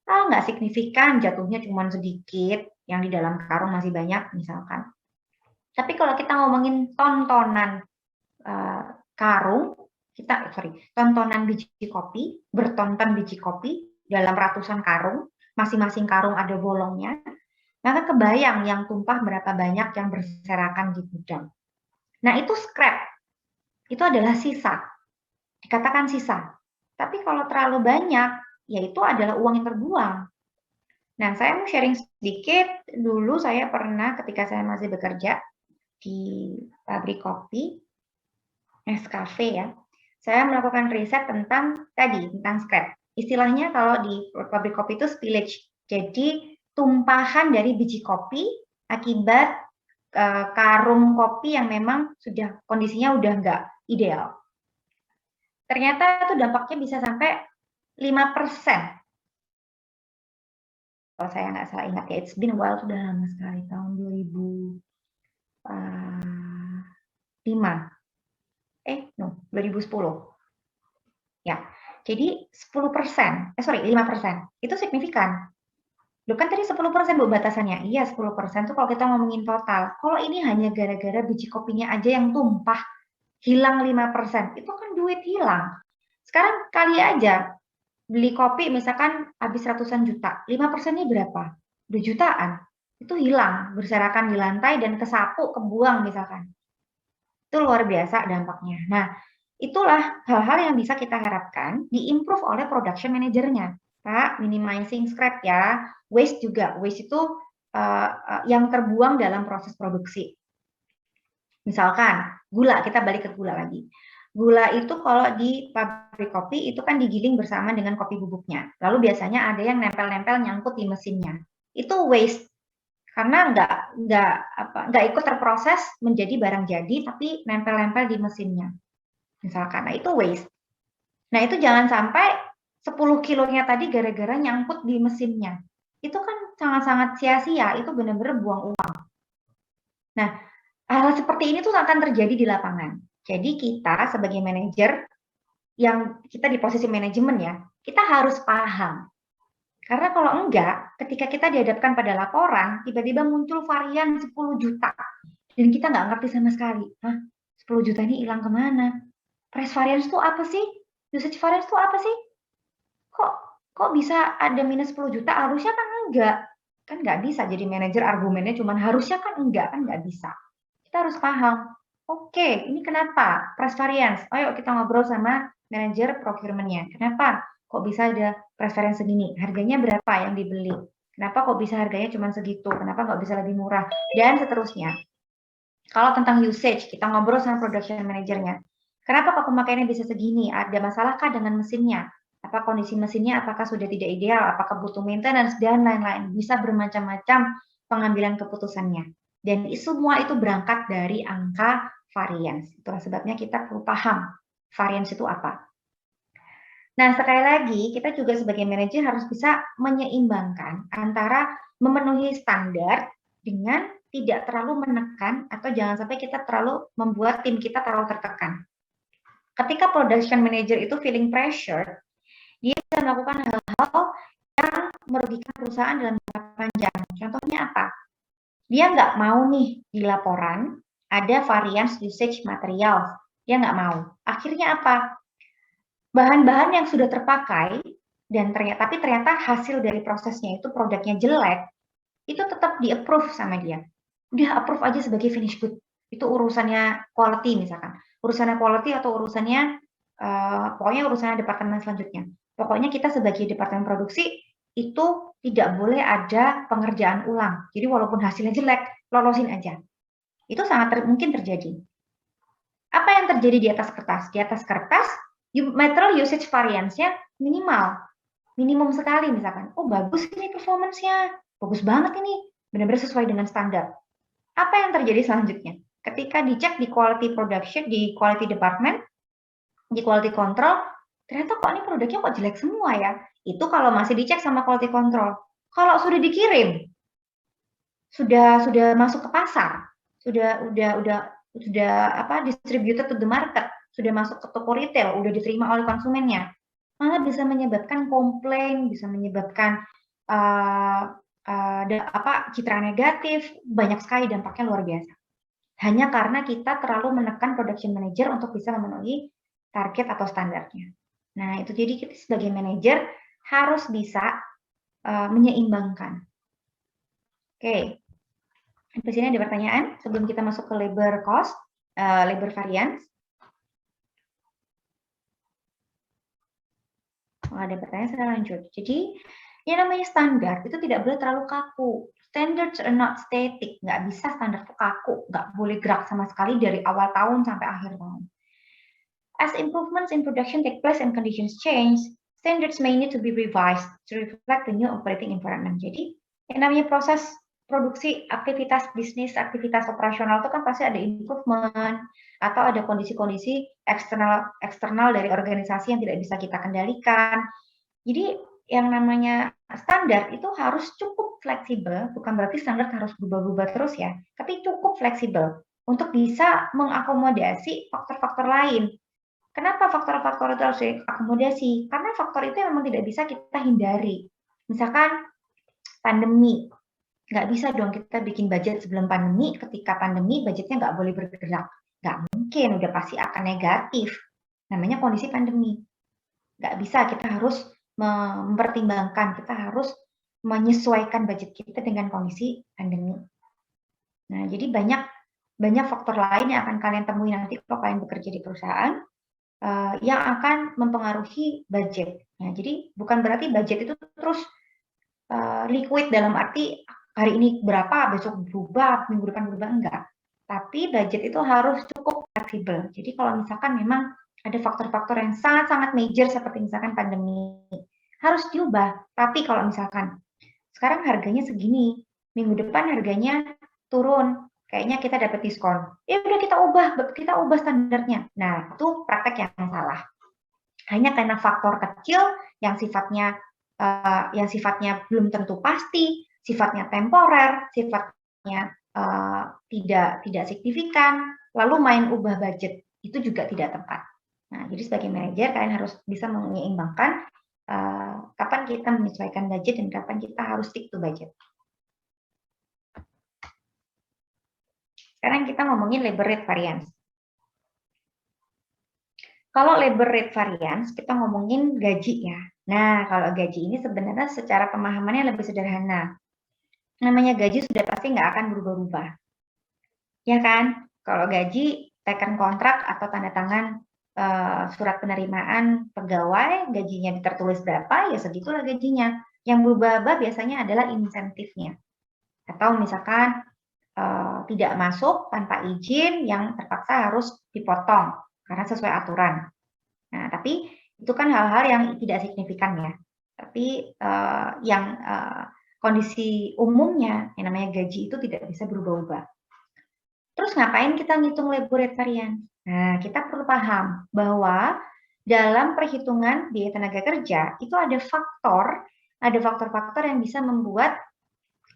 Nggak signifikan, jatuhnya cuma sedikit, yang di dalam karung masih banyak misalkan. Tapi kalau kita ngomongin tontonan karung, tontonan biji kopi, bertonton biji kopi dalam ratusan karung, masing-masing karung ada bolongnya, maka kebayang yang tumpah berapa banyak yang berserakan di gudang. Nah, itu scrap. Itu adalah sisa. Dikatakan sisa. Tapi kalau terlalu banyak, ya itu adalah uang yang terbuang. Nah, saya mau sharing sedikit. Dulu saya pernah ketika saya masih bekerja di pabrik kopi, Nescafe ya, saya melakukan riset tentang scrap. Istilahnya kalau di pabrik kopi itu spillage. Jadi tumpahan dari biji kopi akibat karung kopi yang memang sudah kondisinya udah nggak ideal. Ternyata itu dampaknya bisa sampai 5%. Kalau saya nggak salah ingat ya, it's been a while, sudah lama sekali, tahun 2010. Ya, jadi 10%, 5%, itu signifikan. Loh kan tadi 10% Bu batasannya. Iya, 10% tuh kalau kita ngomongin total. Kalau ini hanya gara-gara biji kopinya aja yang tumpah, hilang 5%, itu kan duit hilang. Sekarang kali aja beli kopi misalkan habis ratusan juta, 5%-nya berapa? 2 jutaan. itu hilang, berserakan di lantai dan kesapu, kebuang misalkan. Itu luar biasa dampaknya. Nah, itulah hal-hal yang bisa kita harapkan diimprove oleh production manajernya. Pak, minimizing scrap ya. Waste juga. Waste itu yang terbuang dalam proses produksi. Misalkan gula, kita balik ke gula lagi. Gula itu kalau di pabrik kopi itu kan digiling bersama dengan kopi bubuknya. Lalu biasanya ada yang nempel-nempel nyangkut di mesinnya. Itu waste karena nggak ikut terproses menjadi barang jadi, tapi nempel-nempel di mesinnya. Misalkan, nah itu waste. Nah itu jangan sampai 10 kilonya tadi gara-gara nyangkut di mesinnya. Itu kan sangat-sangat sia-sia, itu benar-benar buang uang. Nah, hal seperti ini tuh akan terjadi di lapangan. Jadi kita sebagai manajer, yang kita di posisi manajemen ya, kita harus paham. Karena kalau enggak, ketika kita dihadapkan pada laporan, tiba-tiba muncul varian 10 juta. Dan kita nggak ngerti sama sekali. Hah, 10 juta ini hilang kemana? Price variance itu apa sih? Usage variance itu apa sih? Kok bisa ada minus 10 juta? Harusnya kan enggak. Kan nggak bisa jadi manajer argumennya cuman harusnya kan enggak, kan nggak bisa. Kita harus paham. Oke, ini kenapa? Price variance. Ayo kita ngobrol sama manajer procurement-nya. Kenapa? Kok bisa ada price variance segini? Harganya berapa yang dibeli? Kenapa kok bisa harganya cuma segitu? Kenapa nggak bisa lebih murah? Dan seterusnya. Kalau tentang usage, kita ngobrol sama production manajernya. Kenapa kok pemakaiannya bisa segini? Ada masalahkah dengan mesinnya? Apa kondisi mesinnya? Apakah sudah tidak ideal? Apakah butuh maintenance? Dan lain-lain. Bisa bermacam-macam pengambilan keputusannya. Dan semua itu berangkat dari angka variance. Itulah sebabnya kita perlu paham variance itu apa. Nah, sekali lagi, kita juga sebagai manajer harus bisa menyeimbangkan antara memenuhi standar dengan tidak terlalu menekan atau jangan sampai kita terlalu membuat tim kita terlalu tertekan. Ketika production manager itu feeling pressure, dia bisa melakukan hal-hal yang merugikan perusahaan dalam jangka panjang. Contohnya apa? Dia nggak mau nih di laporan ada variance usage materials. Dia nggak mau. Akhirnya apa? Bahan-bahan yang sudah terpakai dan ternyata hasil dari prosesnya itu produknya jelek, itu tetap di-approve sama dia. Udah approve aja sebagai finish good. Itu urusannya quality misalkan. Urusannya quality atau urusannya pokoknya urusannya departemen selanjutnya. Pokoknya kita sebagai departemen produksi itu tidak boleh ada pengerjaan ulang. Jadi walaupun hasilnya jelek, lolosin aja. Itu sangat mungkin terjadi. Apa yang terjadi di atas kertas? Di atas kertas, material usage variance-nya minimal. Minimum sekali misalkan. Oh, bagus ini performance-nya. Bagus banget ini. Benar-benar sesuai dengan standar. Apa yang terjadi selanjutnya? Ketika dicek di quality production, di quality department, di quality control, ternyata kok ini produknya kok jelek semua ya. Itu kalau masih dicek sama quality control. Kalau sudah dikirim, sudah masuk ke pasar, sudah distributed to the market, sudah masuk ke toko retail, sudah diterima oleh konsumennya, malah bisa menyebabkan komplain, bisa menyebabkan citra negatif, banyak sekali dampaknya luar biasa. Hanya karena kita terlalu menekan production manager untuk bisa memenuhi target atau standarnya. Nah, itu jadi kita sebagai manajer harus bisa menyeimbangkan. Oke. Di sini ada pertanyaan sebelum kita masuk ke labor cost, labor variance. Kalau ada pertanyaan, saya lanjut. Jadi, yang namanya standar itu tidak boleh terlalu kaku. Standards are not static. Nggak bisa standar itu kaku. Nggak boleh gerak sama sekali dari awal tahun sampai akhir tahun. As improvements in production take place and conditions change, standards may need to be revised to reflect the new operating environment. Jadi, yang namanya proses produksi, aktivitas bisnis, aktivitas operasional itu kan pasti ada improvement atau ada kondisi-kondisi eksternal dari organisasi yang tidak bisa kita kendalikan. Jadi yang namanya standar itu harus cukup fleksibel, bukan berarti standar harus berubah-ubah terus ya, tapi cukup fleksibel untuk bisa mengakomodasi faktor-faktor lain. Kenapa faktor-faktor itu harus diakomodasi? Karena faktor itu memang tidak bisa kita hindari. Misalkan pandemi, nggak bisa dong kita bikin budget sebelum pandemi, ketika pandemi budgetnya nggak boleh bergerak. Nggak mungkin, udah pasti akan negatif. Namanya kondisi pandemi. Nggak bisa, kita harus mempertimbangkan, kita harus menyesuaikan budget kita dengan kondisi pandemi. Nah, jadi banyak faktor lain yang akan kalian temui nanti kalau kalian bekerja di perusahaan yang akan mempengaruhi budget. Nah, jadi bukan berarti budget itu terus liquid dalam arti hari ini berapa, besok berubah, minggu depan berubah, enggak. Tapi budget itu harus cukup fleksibel. Jadi kalau misalkan memang ada faktor-faktor yang sangat-sangat major seperti misalkan pandemi, harus diubah. Tapi kalau misalkan sekarang harganya segini, minggu depan harganya turun, kayaknya kita dapat diskon. Ya udah kita ubah standarnya. Nah, itu praktek yang salah. Hanya karena faktor kecil yang sifatnya belum tentu pasti, sifatnya temporer, sifatnya tidak signifikan, lalu main ubah budget itu juga tidak tepat. Nah, jadi sebagai manajer kalian harus bisa menyeimbangkan kapan kita menyesuaikan budget dan kapan kita harus stick to budget. Sekarang kita ngomongin labor rate variance. Kalau labor rate variance, kita ngomongin gaji ya. Nah, kalau gaji ini sebenarnya secara pemahamannya lebih sederhana. Namanya gaji sudah pasti nggak akan berubah-ubah. Ya kan? Kalau gaji, teken kontrak atau tanda tangan surat penerimaan pegawai, gajinya tertulis berapa, ya segitulah gajinya. Yang berubah-ubah biasanya adalah insentifnya. Atau misalkan tidak masuk tanpa izin yang terpaksa harus dipotong karena sesuai aturan. Nah, tapi itu kan hal-hal yang tidak signifikan ya. Tapi kondisi umumnya yang namanya gaji itu tidak bisa berubah-ubah. Terus ngapain kita ngitung labor rate variance? Nah, kita perlu paham bahwa dalam perhitungan biaya tenaga kerja itu ada faktor-faktor yang bisa membuat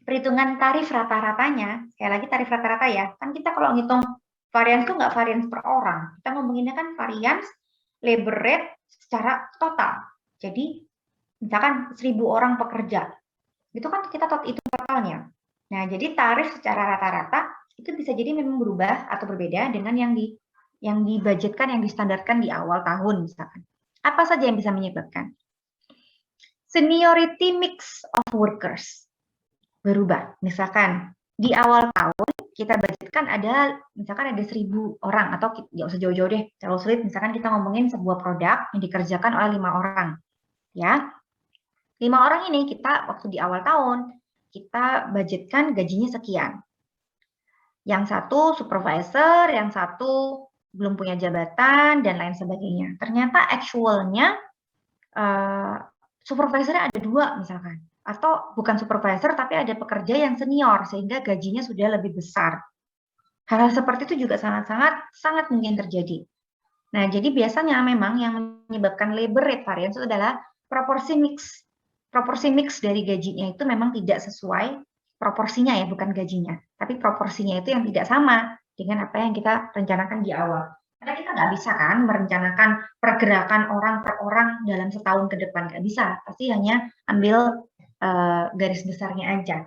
perhitungan tarif rata-ratanya, sekali lagi tarif rata-rata ya, kan kita kalau ngitung variance itu nggak variance per orang, kita ngomonginnya kan variance labor rate secara total. Jadi misalkan 1.000 orang pekerja, itu kan kita itu totalnya. Nah, jadi tarif secara rata-rata itu bisa jadi memang berubah atau berbeda dengan yang dibudgetkan, yang distandarkan di awal tahun misalkan. Apa saja yang bisa menyebabkan? Seniority mix of workers berubah. Misalkan di awal tahun kita budgetkan misalkan ada 1.000 orang atau nggak usah jauh-jauh deh, terlalu sulit. Misalkan kita ngomongin sebuah produk yang dikerjakan oleh 5 orang, ya. 5 orang ini kita waktu di awal tahun kita budgetkan gajinya sekian. Yang satu supervisor, yang satu belum punya jabatan dan lain sebagainya. Ternyata actualnya supervisornya ada 2 misalkan. Atau bukan supervisor tapi ada pekerja yang senior sehingga gajinya sudah lebih besar. Hal-hal seperti itu juga sangat mungkin terjadi. Nah, jadi biasanya memang yang menyebabkan labor rate variance itu adalah proporsi mix dari gajinya itu memang tidak sesuai proporsinya ya, bukan gajinya. Tapi proporsinya itu yang tidak sama dengan apa yang kita rencanakan di awal. Karena kita nggak bisa kan merencanakan pergerakan orang per orang dalam setahun ke depan. Nggak bisa. Pasti hanya ambil garis besarnya aja.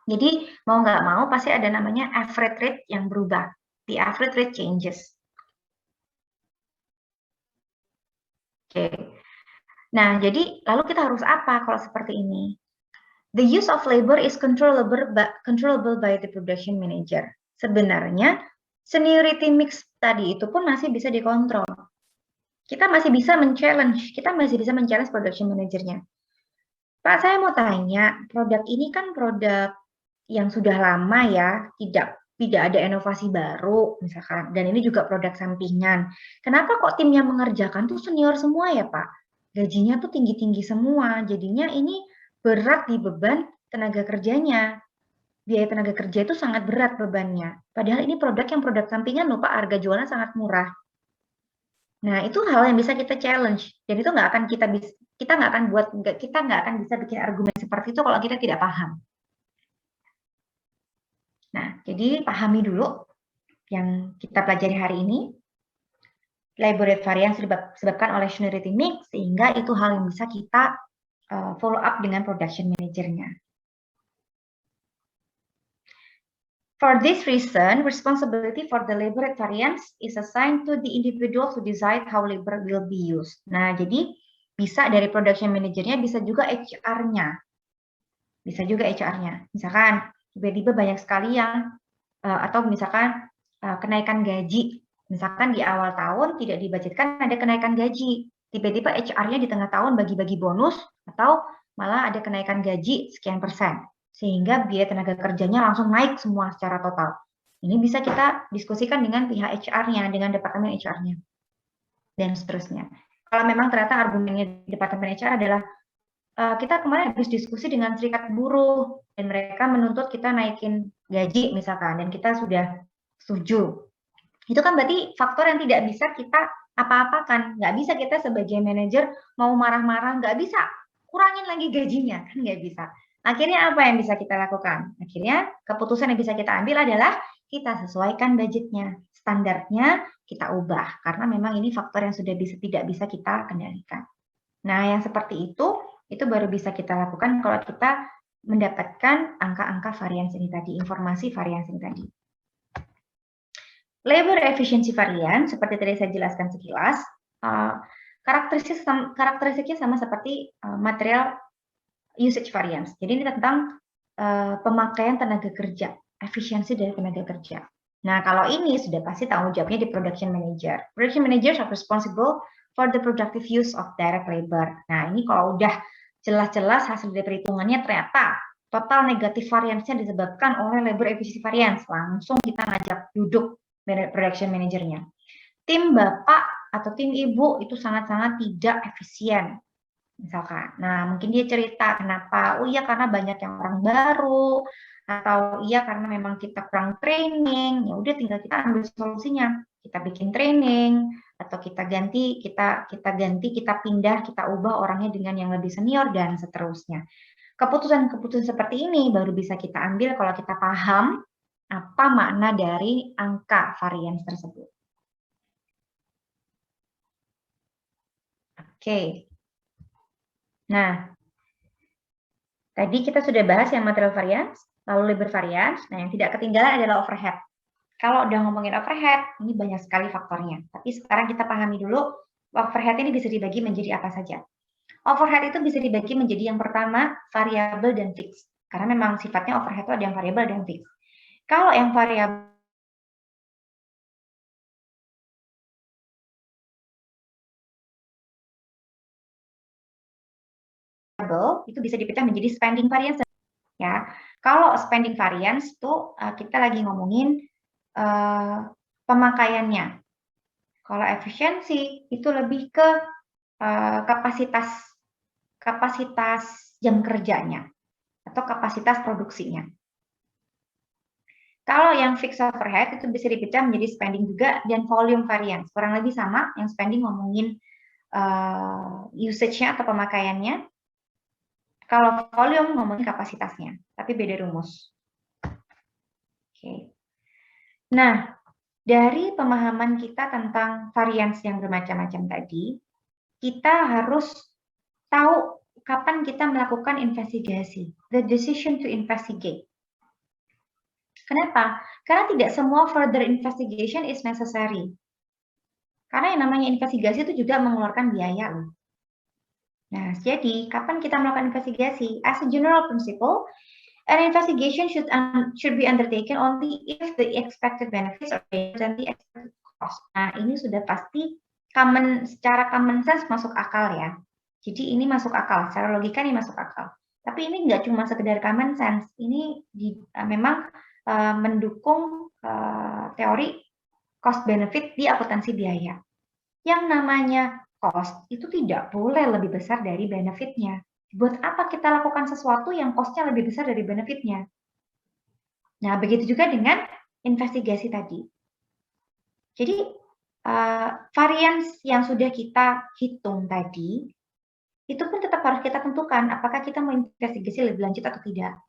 Jadi mau nggak mau pasti ada namanya average rate yang berubah. The average rate changes. Oke. Nah, jadi lalu kita harus apa kalau seperti ini? The use of labor is controllable by the production manager. Sebenarnya seniority mix tadi itu pun masih bisa dikontrol. Kita masih bisa men-challenge production manajernya. Pak, saya mau tanya, produk ini kan produk yang sudah lama ya, tidak ada inovasi baru misalkan, dan ini juga produk sampingan. Kenapa kok tim yang mengerjakan tuh senior semua ya Pak? Gajinya tuh tinggi-tinggi semua, jadinya ini berat di beban tenaga kerjanya. Biaya tenaga kerja itu sangat berat bebannya. Padahal ini produk sampingan loh Pak, harga jualnya sangat murah. Nah, itu hal yang bisa kita challenge dan itu nggak akan kita nggak akan bisa bikin argumen seperti itu kalau kita tidak paham. Nah, jadi pahami dulu yang kita pelajari hari ini. Labor rate variance disebabkan oleh seniority mix, sehingga itu hal yang bisa kita follow up dengan production manager-nya. For this reason, responsibility for the labor rate variance is assigned to the individual to decide how labor will be used. Nah, jadi bisa dari production manager-nya, bisa juga HR-nya. bisa juga HR-nya. Misalkan tiba-tiba banyak sekali yang atau misalkan kenaikan gaji. Misalkan di awal tahun tidak dibajetkan ada kenaikan gaji. Tiba-tiba HR-nya di tengah tahun bagi-bagi bonus atau malah ada kenaikan gaji sekian persen. Sehingga biaya tenaga kerjanya langsung naik semua secara total. Ini bisa kita diskusikan dengan pihak HR-nya, dengan departemen HR-nya, dan seterusnya. Kalau memang ternyata argumennya departemen HR adalah kita kemarin habis diskusi dengan serikat buruh dan mereka menuntut kita naikin gaji misalkan dan kita sudah setuju. Itu kan berarti faktor yang tidak bisa kita apa-apakan. Nggak bisa kita sebagai manajer mau marah-marah, nggak bisa. Kurangin lagi gajinya, kan nggak bisa. Akhirnya apa yang bisa kita lakukan? Akhirnya keputusan yang bisa kita ambil adalah kita sesuaikan budgetnya. Standarnya kita ubah, karena memang ini faktor yang sudah tidak bisa kita kendalikan. Nah, yang seperti itu baru bisa kita lakukan kalau kita mendapatkan angka-angka varians ini tadi, informasi varians ini tadi. Labor efficiency variance, seperti tadi saya jelaskan sekilas, karakteristiknya sama seperti material usage variance. Jadi ini tentang pemakaian tenaga kerja, efisiensi dari tenaga kerja. Nah, kalau ini sudah pasti tanggung jawabnya di production manager. Production managers are responsible for the productive use of direct labor. Nah, ini kalau udah jelas-jelas hasil dari perhitungannya ternyata total negatif variance-nya disebabkan oleh labor efficiency variance, langsung kita ngajak duduk production manajernya. Tim bapak atau tim ibu itu sangat-sangat tidak efisien, misalkan. Nah, mungkin dia cerita kenapa, oh iya karena banyak yang orang baru, atau iya karena memang kita kurang training, ya udah tinggal kita ambil solusinya. Kita bikin training, atau kita ganti, kita pindah, kita ubah orangnya dengan yang lebih senior, dan seterusnya. Keputusan-keputusan seperti ini baru bisa kita ambil kalau kita paham apa makna dari angka varians tersebut. Oke. Nah, tadi kita sudah bahas yang material variance, lalu labor variance. Nah, yang tidak ketinggalan adalah overhead. Kalau udah ngomongin overhead, ini banyak sekali faktornya. Tapi sekarang kita pahami dulu, overhead ini bisa dibagi menjadi apa saja. Overhead itu bisa dibagi menjadi yang pertama, variabel dan fix. Karena memang sifatnya overhead itu ada yang variabel dan fix. Kalau yang variabel itu bisa dipecah menjadi spending variance. Ya, kalau spending variance itu kita lagi ngomongin pemakaiannya. Kalau efisiensi itu lebih ke kapasitas jam kerjanya atau kapasitas produksinya. Kalau yang fixed overhead itu bisa dipecah menjadi spending juga dan volume variance. Kurang lebih sama, yang spending ngomongin usage-nya atau pemakaiannya. Kalau volume ngomongin kapasitasnya, tapi beda rumus. Oke. Nah, dari pemahaman kita tentang variance yang bermacam-macam tadi, kita harus tahu kapan kita melakukan investigasi, the decision to investigate. Kenapa? Karena tidak semua further investigation is necessary. Karena yang namanya investigasi itu juga mengeluarkan biaya loh. Nah, jadi kapan kita melakukan investigasi? As a general principle, an investigation should be undertaken only if the expected benefits are greater than the expected cost. Nah, ini sudah pasti secara common sense masuk akal ya. Jadi ini masuk akal, secara logika ini masuk akal. Tapi ini nggak cuma sekedar common sense, ini memang mendukung teori cost benefit di akuntansi biaya. Yang namanya cost itu tidak boleh lebih besar dari benefitnya. Buat apa kita lakukan sesuatu yang cost-nya lebih besar dari benefitnya? Nah, begitu juga dengan investigasi tadi. Jadi, variance yang sudah kita hitung tadi, itu pun tetap harus kita tentukan apakah kita mau investigasi lebih lanjut atau tidak.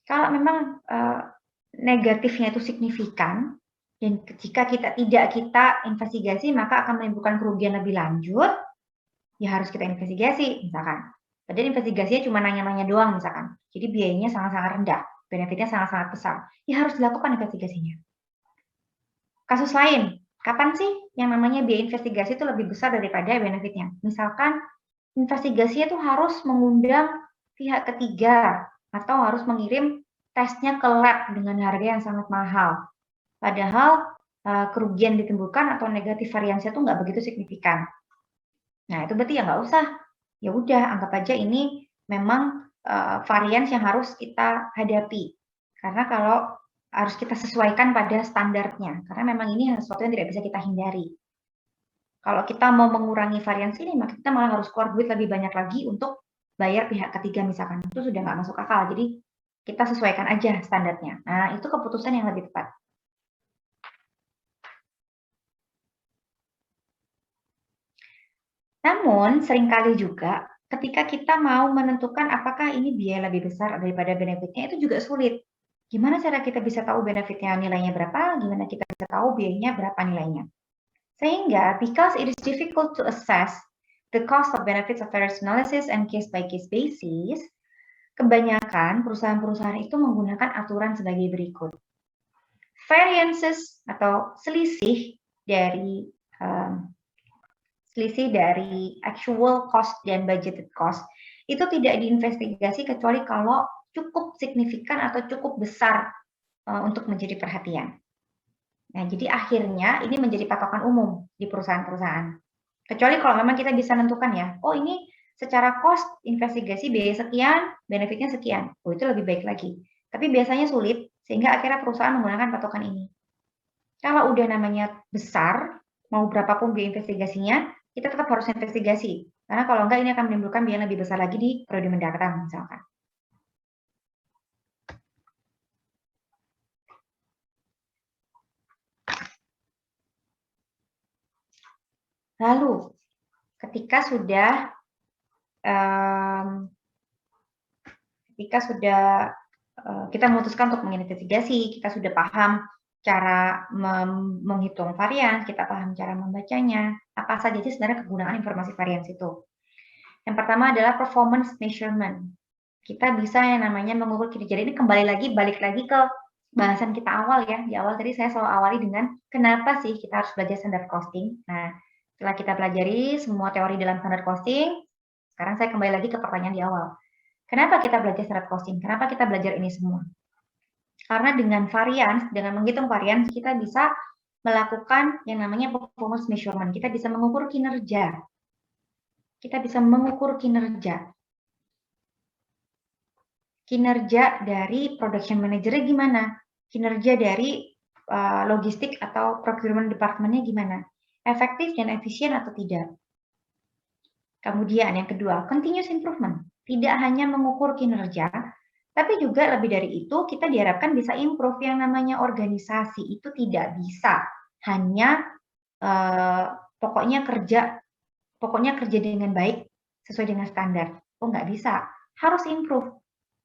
Kalau memang negatifnya itu signifikan, dan jika kita investigasi, maka akan menimbulkan kerugian lebih lanjut, ya harus kita investigasi, misalkan. Padahal investigasinya cuma nanya-nanya doang, misalkan. Jadi biayanya sangat-sangat rendah, benefitnya sangat-sangat besar. Ya harus dilakukan investigasinya. Kasus lain, kapan sih yang namanya biaya investigasi itu lebih besar daripada benefitnya? Misalkan investigasinya itu harus mengundang pihak ketiga, atau harus mengirim tesnya ke lab dengan harga yang sangat mahal. Padahal kerugian ditimbulkan atau negatif variansinya itu nggak begitu signifikan. Nah, itu berarti ya nggak usah. Ya udah, anggap aja ini memang varians yang harus kita hadapi. Karena kalau harus kita sesuaikan pada standarnya. Karena memang ini sesuatu yang tidak bisa kita hindari. Kalau kita mau mengurangi variansi ini, maka kita malah harus keluar duit lebih banyak lagi untuk bayar pihak ketiga misalkan. Itu sudah nggak masuk akal. Jadi kita sesuaikan aja standarnya. Nah, itu keputusan yang lebih tepat. Namun, seringkali juga ketika kita mau menentukan apakah ini biaya lebih besar daripada benefitnya, itu juga sulit. Gimana cara kita bisa tahu benefitnya nilainya berapa, gimana kita bisa tahu biayanya berapa nilainya. Sehingga, because it is difficult to assess the cost of benefits of variance analysis and case-by-case basis, kebanyakan perusahaan-perusahaan itu menggunakan aturan sebagai berikut. Variances atau selisih dari actual cost dan budgeted cost itu tidak diinvestigasi kecuali kalau cukup signifikan atau cukup besar untuk menjadi perhatian. Nah, jadi akhirnya ini menjadi patokan umum di perusahaan-perusahaan. Kecuali kalau memang kita bisa menentukan ya, oh ini secara cost investigasi biaya sekian, benefitnya sekian. Oh, itu lebih baik lagi. Tapi biasanya sulit sehingga akhirnya perusahaan menggunakan patokan ini. Kalau udah namanya besar, mau berapapun biaya investigasinya, kita tetap harus investigasi. Karena kalau enggak, ini akan menimbulkan biaya lebih besar lagi di periode mendatang, misalkan. Lalu, ketika sudah kita memutuskan untuk menginvestigasi, kita sudah paham cara menghitung varians, kita paham cara membacanya, apa saja sih sebenarnya kegunaan informasi varians itu. Yang pertama adalah performance measurement. Kita bisa yang namanya mengukur kinerja. Ini balik lagi ke bahasan kita awal ya. Di awal tadi saya selalu awali dengan kenapa sih kita harus belajar standard costing. Nah, setelah kita pelajari semua teori dalam standard costing, sekarang saya kembali lagi ke pertanyaan di awal. Kenapa kita belajar standard costing? Kenapa kita belajar ini semua? Karena dengan varians, dengan menghitung varians, kita bisa melakukan yang namanya performance measurement. Kita bisa mengukur kinerja. Kita bisa mengukur kinerja. Kinerja dari production manager gimana? Kinerja dari logistik atau procurement department-nya gimana? Efektif dan efisien atau tidak? Kemudian yang kedua, continuous improvement. Tidak hanya mengukur kinerja, tapi juga lebih dari itu kita diharapkan bisa improve. Yang namanya organisasi itu tidak bisa hanya pokoknya kerja dengan baik sesuai dengan standar. Oh, nggak bisa, harus improve.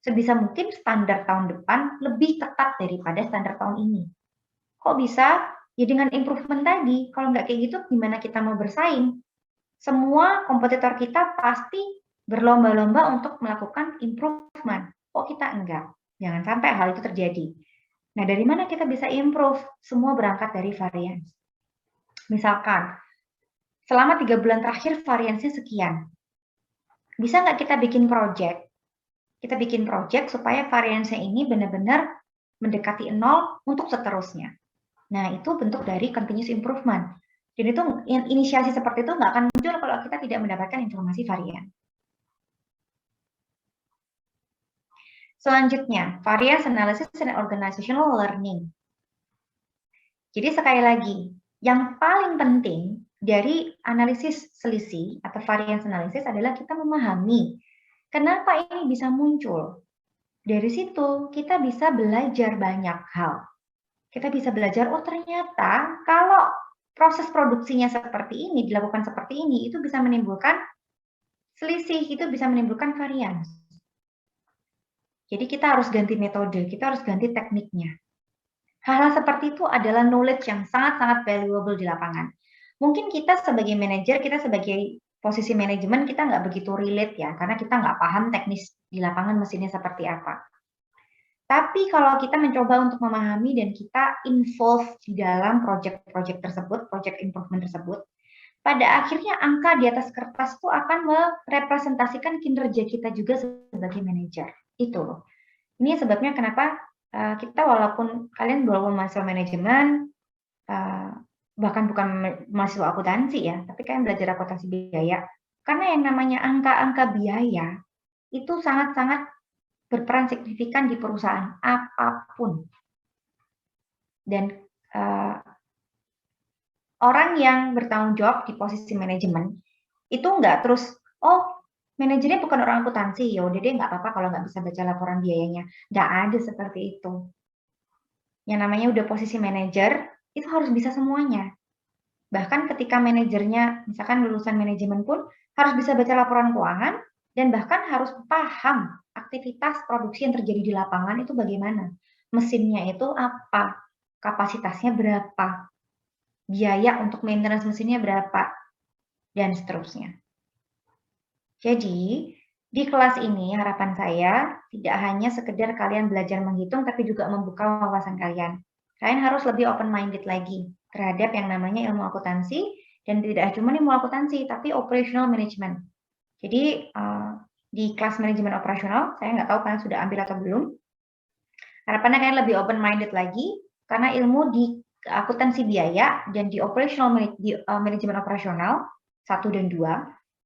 Sebisa mungkin standar tahun depan lebih ketat daripada standar tahun ini. Kok bisa? Ya dengan improvement tadi. Kalau nggak kayak gitu, gimana kita mau bersaing? Semua kompetitor kita pasti berlomba-lomba untuk melakukan improvement. Kok kita enggak? Jangan sampai hal itu terjadi. Nah, dari mana kita bisa improve? Semua berangkat dari variance. Misalkan, selama 3 bulan terakhir variansnya sekian. Bisa nggak kita bikin project? Kita bikin project supaya variansnya ini benar-benar mendekati 0 untuk seterusnya. Nah, itu bentuk dari continuous improvement. Dan itu inisiasi seperti itu nggak akan muncul kalau kita tidak mendapatkan informasi varian. Selanjutnya, variance analysis and organizational learning. Jadi sekali lagi, yang paling penting dari analisis selisih atau variance analysis adalah kita memahami kenapa ini bisa muncul. Dari situ kita bisa belajar banyak hal. Kita bisa belajar, oh ternyata kalau proses produksinya seperti ini, dilakukan seperti ini, itu bisa menimbulkan selisih, itu bisa menimbulkan varians. Jadi kita harus ganti metode, kita harus ganti tekniknya. Hal-hal seperti itu adalah knowledge yang sangat-sangat valuable di lapangan. Mungkin kita sebagai manajer, kita sebagai posisi manajemen, kita nggak begitu relate ya, karena kita nggak paham teknis di lapangan mesinnya seperti apa. Tapi kalau kita mencoba untuk memahami dan kita involve di dalam project-project tersebut, project improvement tersebut, pada akhirnya angka di atas kertas itu akan merepresentasikan kinerja kita juga sebagai manajer. Itu loh. Ini sebabnya kenapa kita walaupun mahasiswa manajemen, bahkan bukan mahasiswa akuntansi ya, tapi kalian belajar akuntansi biaya. Karena yang namanya angka-angka biaya itu sangat-sangat berperan signifikan di perusahaan apapun. Dan orang yang bertanggung jawab di posisi manajemen itu nggak terus, oh manajernya bukan orang akuntansi, ya udah deh nggak apa-apa kalau nggak bisa baca laporan biayanya. Nggak ada seperti itu. Yang namanya udah posisi manajer, itu harus bisa semuanya. Bahkan ketika manajernya, misalkan lulusan manajemen pun, harus bisa baca laporan keuangan, dan bahkan harus paham aktivitas produksi yang terjadi di lapangan itu bagaimana. Mesinnya itu apa, kapasitasnya berapa, biaya untuk maintenance mesinnya berapa, dan seterusnya. Jadi, di kelas ini harapan saya tidak hanya sekedar kalian belajar menghitung, tapi juga membuka wawasan kalian. Kalian harus lebih open-minded lagi terhadap yang namanya ilmu akuntansi, dan tidak cuma ilmu akuntansi, tapi operational management. Jadi, di kelas manajemen operasional, saya nggak tahu kalian sudah ambil atau belum. Harapannya kalian lebih open-minded lagi, karena ilmu di akuntansi biaya dan di operational manajemen operasional 1 dan 2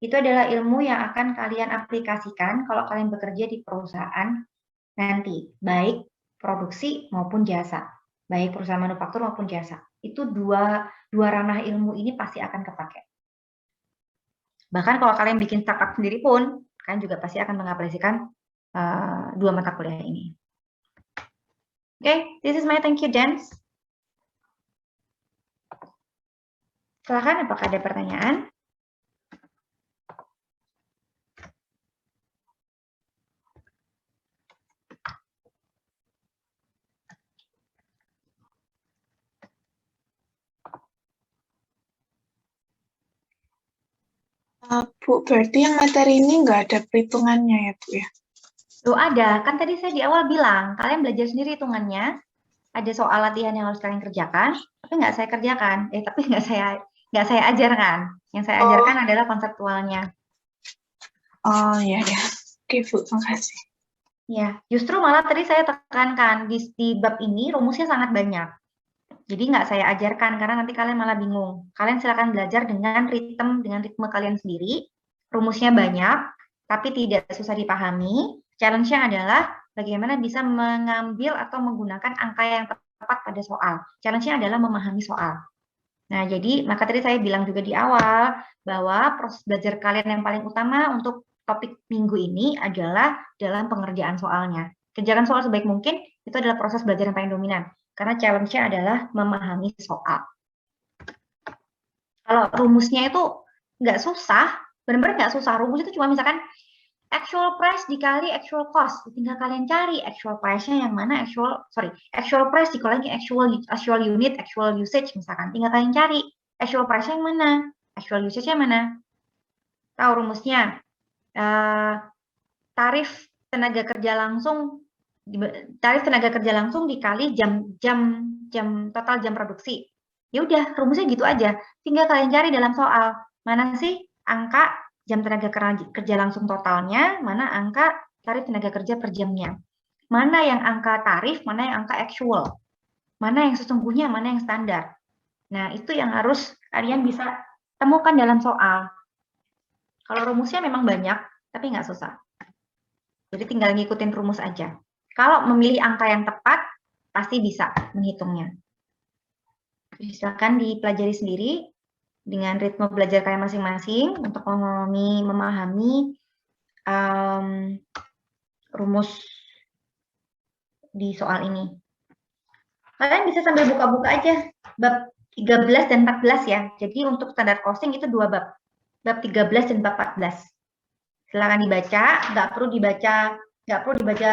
itu adalah ilmu yang akan kalian aplikasikan kalau kalian bekerja di perusahaan nanti, baik produksi maupun jasa, baik perusahaan manufaktur maupun jasa. Itu dua ranah ilmu ini pasti akan kepake. Bahkan kalau kalian bikin startup sendiri pun, kalian juga pasti akan mengaplikasikan dua mata kuliah ini. Okay, this is my thank you dance. Silakan, apakah ada pertanyaan? Bu, berarti yang materi ini nggak ada perhitungannya ya, Bu ya? Loh ada, kan tadi saya di awal bilang, kalian belajar sendiri hitungannya, ada soal latihan yang harus kalian kerjakan, tapi nggak saya kerjakan, tapi nggak saya ajarkan. Yang saya ajarkan adalah konseptualnya. Oh ya ya, oke Bu, makasih. Ya, justru malah tadi saya tekankan di bab ini rumusnya sangat banyak. Jadi nggak saya ajarkan karena nanti kalian malah bingung. Kalian silakan belajar dengan ritme kalian sendiri. Rumusnya banyak, tapi tidak susah dipahami. Challenge-nya adalah bagaimana bisa mengambil atau menggunakan angka yang tepat pada soal. Challenge-nya adalah memahami soal. Nah, jadi maka tadi saya bilang juga di awal bahwa proses belajar kalian yang paling utama untuk topik minggu ini adalah dalam pengerjaan soalnya. Kerjakan soal sebaik mungkin, itu adalah proses belajar yang paling dominan. Karena challenge-nya adalah memahami soal. Kalau rumusnya itu nggak susah, benar-benar nggak susah. Rumus itu cuma misalkan actual price dikali actual cost. Tinggal kalian cari actual price-nya yang mana, actual price dikali actual unit, actual usage misalkan. Tinggal kalian cari actual price-nya yang mana, actual usage-nya mana. Tahu rumusnya. Tarif tenaga kerja langsung dikali total jam produksi. Ya udah, rumusnya gitu aja. Tinggal kalian cari dalam soal, mana sih angka jam tenaga kerja langsung totalnya, mana angka tarif tenaga kerja per jamnya. Mana yang angka tarif, mana yang angka actual. Mana yang sesungguhnya, mana yang standar. Nah, itu yang harus kalian bisa temukan dalam soal. Kalau rumusnya memang banyak, tapi nggak susah. Jadi tinggal ngikutin rumus aja. Kalau memilih angka yang tepat, pasti bisa menghitungnya. Silakan dipelajari sendiri dengan ritme belajar kalian masing-masing untuk memahami rumus di soal ini. Kalian bisa sambil buka-buka aja bab 13 dan 14 ya. Jadi untuk standar costing itu 2 bab. Bab 13 dan bab 14. Silakan dibaca, nggak perlu dibaca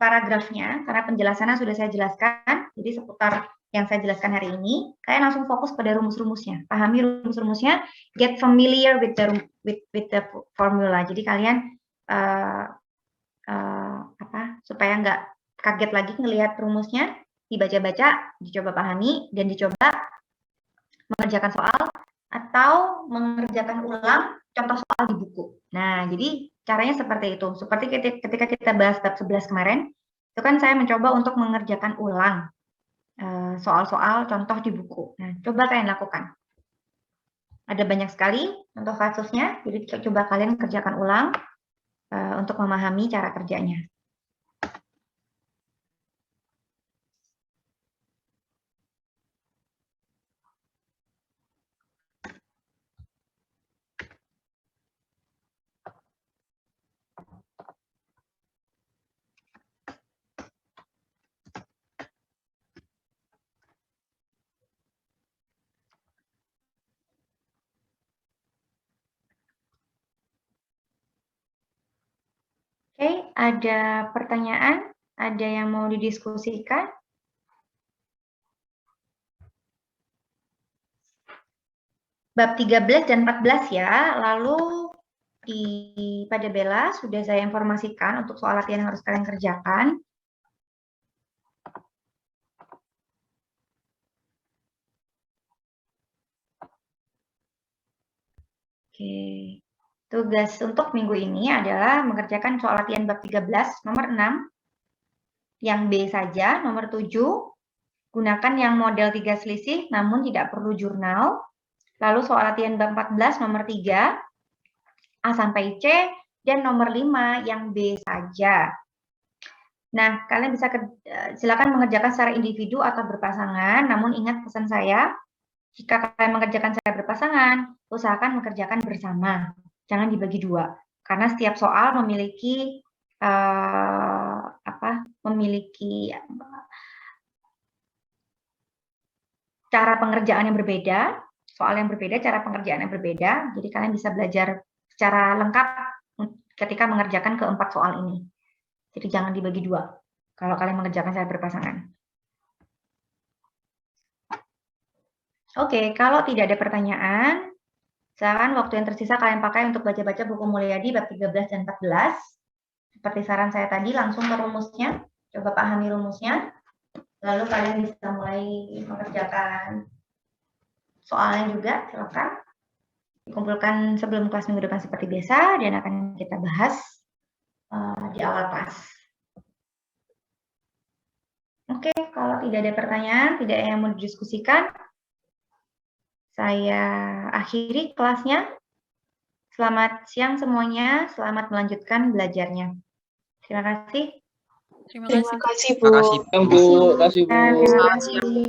paragrafnya karena penjelasannya sudah saya jelaskan. Jadi seputar yang saya jelaskan hari ini, kalian langsung fokus pada rumus-rumusnya, pahami rumus-rumusnya, get familiar with the formula. Jadi kalian supaya nggak kaget lagi ngelihat rumusnya, dibaca-baca, dicoba pahami, dan dicoba mengerjakan soal atau mengerjakan ulang contoh soal di buku. Nah, jadi Caranya seperti itu. Seperti ketika kita bahas bab 11 kemarin, itu kan saya mencoba untuk mengerjakan ulang soal-soal contoh di buku. Nah, coba kalian lakukan. Ada banyak sekali contoh kasusnya, jadi coba kalian kerjakan ulang untuk memahami cara kerjanya. Oke, ada pertanyaan? Ada yang mau didiskusikan? Bab 13 dan 14 ya, lalu pada Bella sudah saya informasikan untuk soal latihan yang harus kalian kerjakan. Oke. Tugas untuk minggu ini adalah mengerjakan soal latihan bab 13 nomor 6 yang B saja, nomor 7 gunakan yang model 3 selisih namun tidak perlu jurnal. Lalu soal latihan bab 14 nomor 3 A sampai C dan nomor 5 yang B saja. Nah, kalian bisa silakan mengerjakan secara individu atau berpasangan, namun ingat pesan saya, jika kalian mengerjakan secara berpasangan, usahakan mengerjakan bersama. Jangan dibagi dua, karena setiap soal memiliki cara pengerjaan yang berbeda, soal yang berbeda, cara pengerjaan yang berbeda. Jadi kalian bisa belajar secara lengkap ketika mengerjakan keempat soal ini. Jadi jangan dibagi dua kalau kalian mengerjakan secara berpasangan. Oke, kalau tidak ada pertanyaan, silakan waktu yang tersisa kalian pakai untuk baca-baca buku Mulyadi bab 13 dan 14. Seperti saran saya tadi, langsung ke rumusnya. Coba pahami rumusnya. Lalu kalian bisa mulai mengerjakan soalnya juga, silakan. Dikumpulkan sebelum kelas minggu depan seperti biasa, dan akan kita bahas di awal kelas. Oke, kalau tidak ada pertanyaan, tidak ada yang mau didiskusikan, saya akhiri kelasnya. Selamat siang semuanya, selamat melanjutkan belajarnya. Terima kasih. Terima kasih, Bu. Terima kasih, Bu. Terima kasih.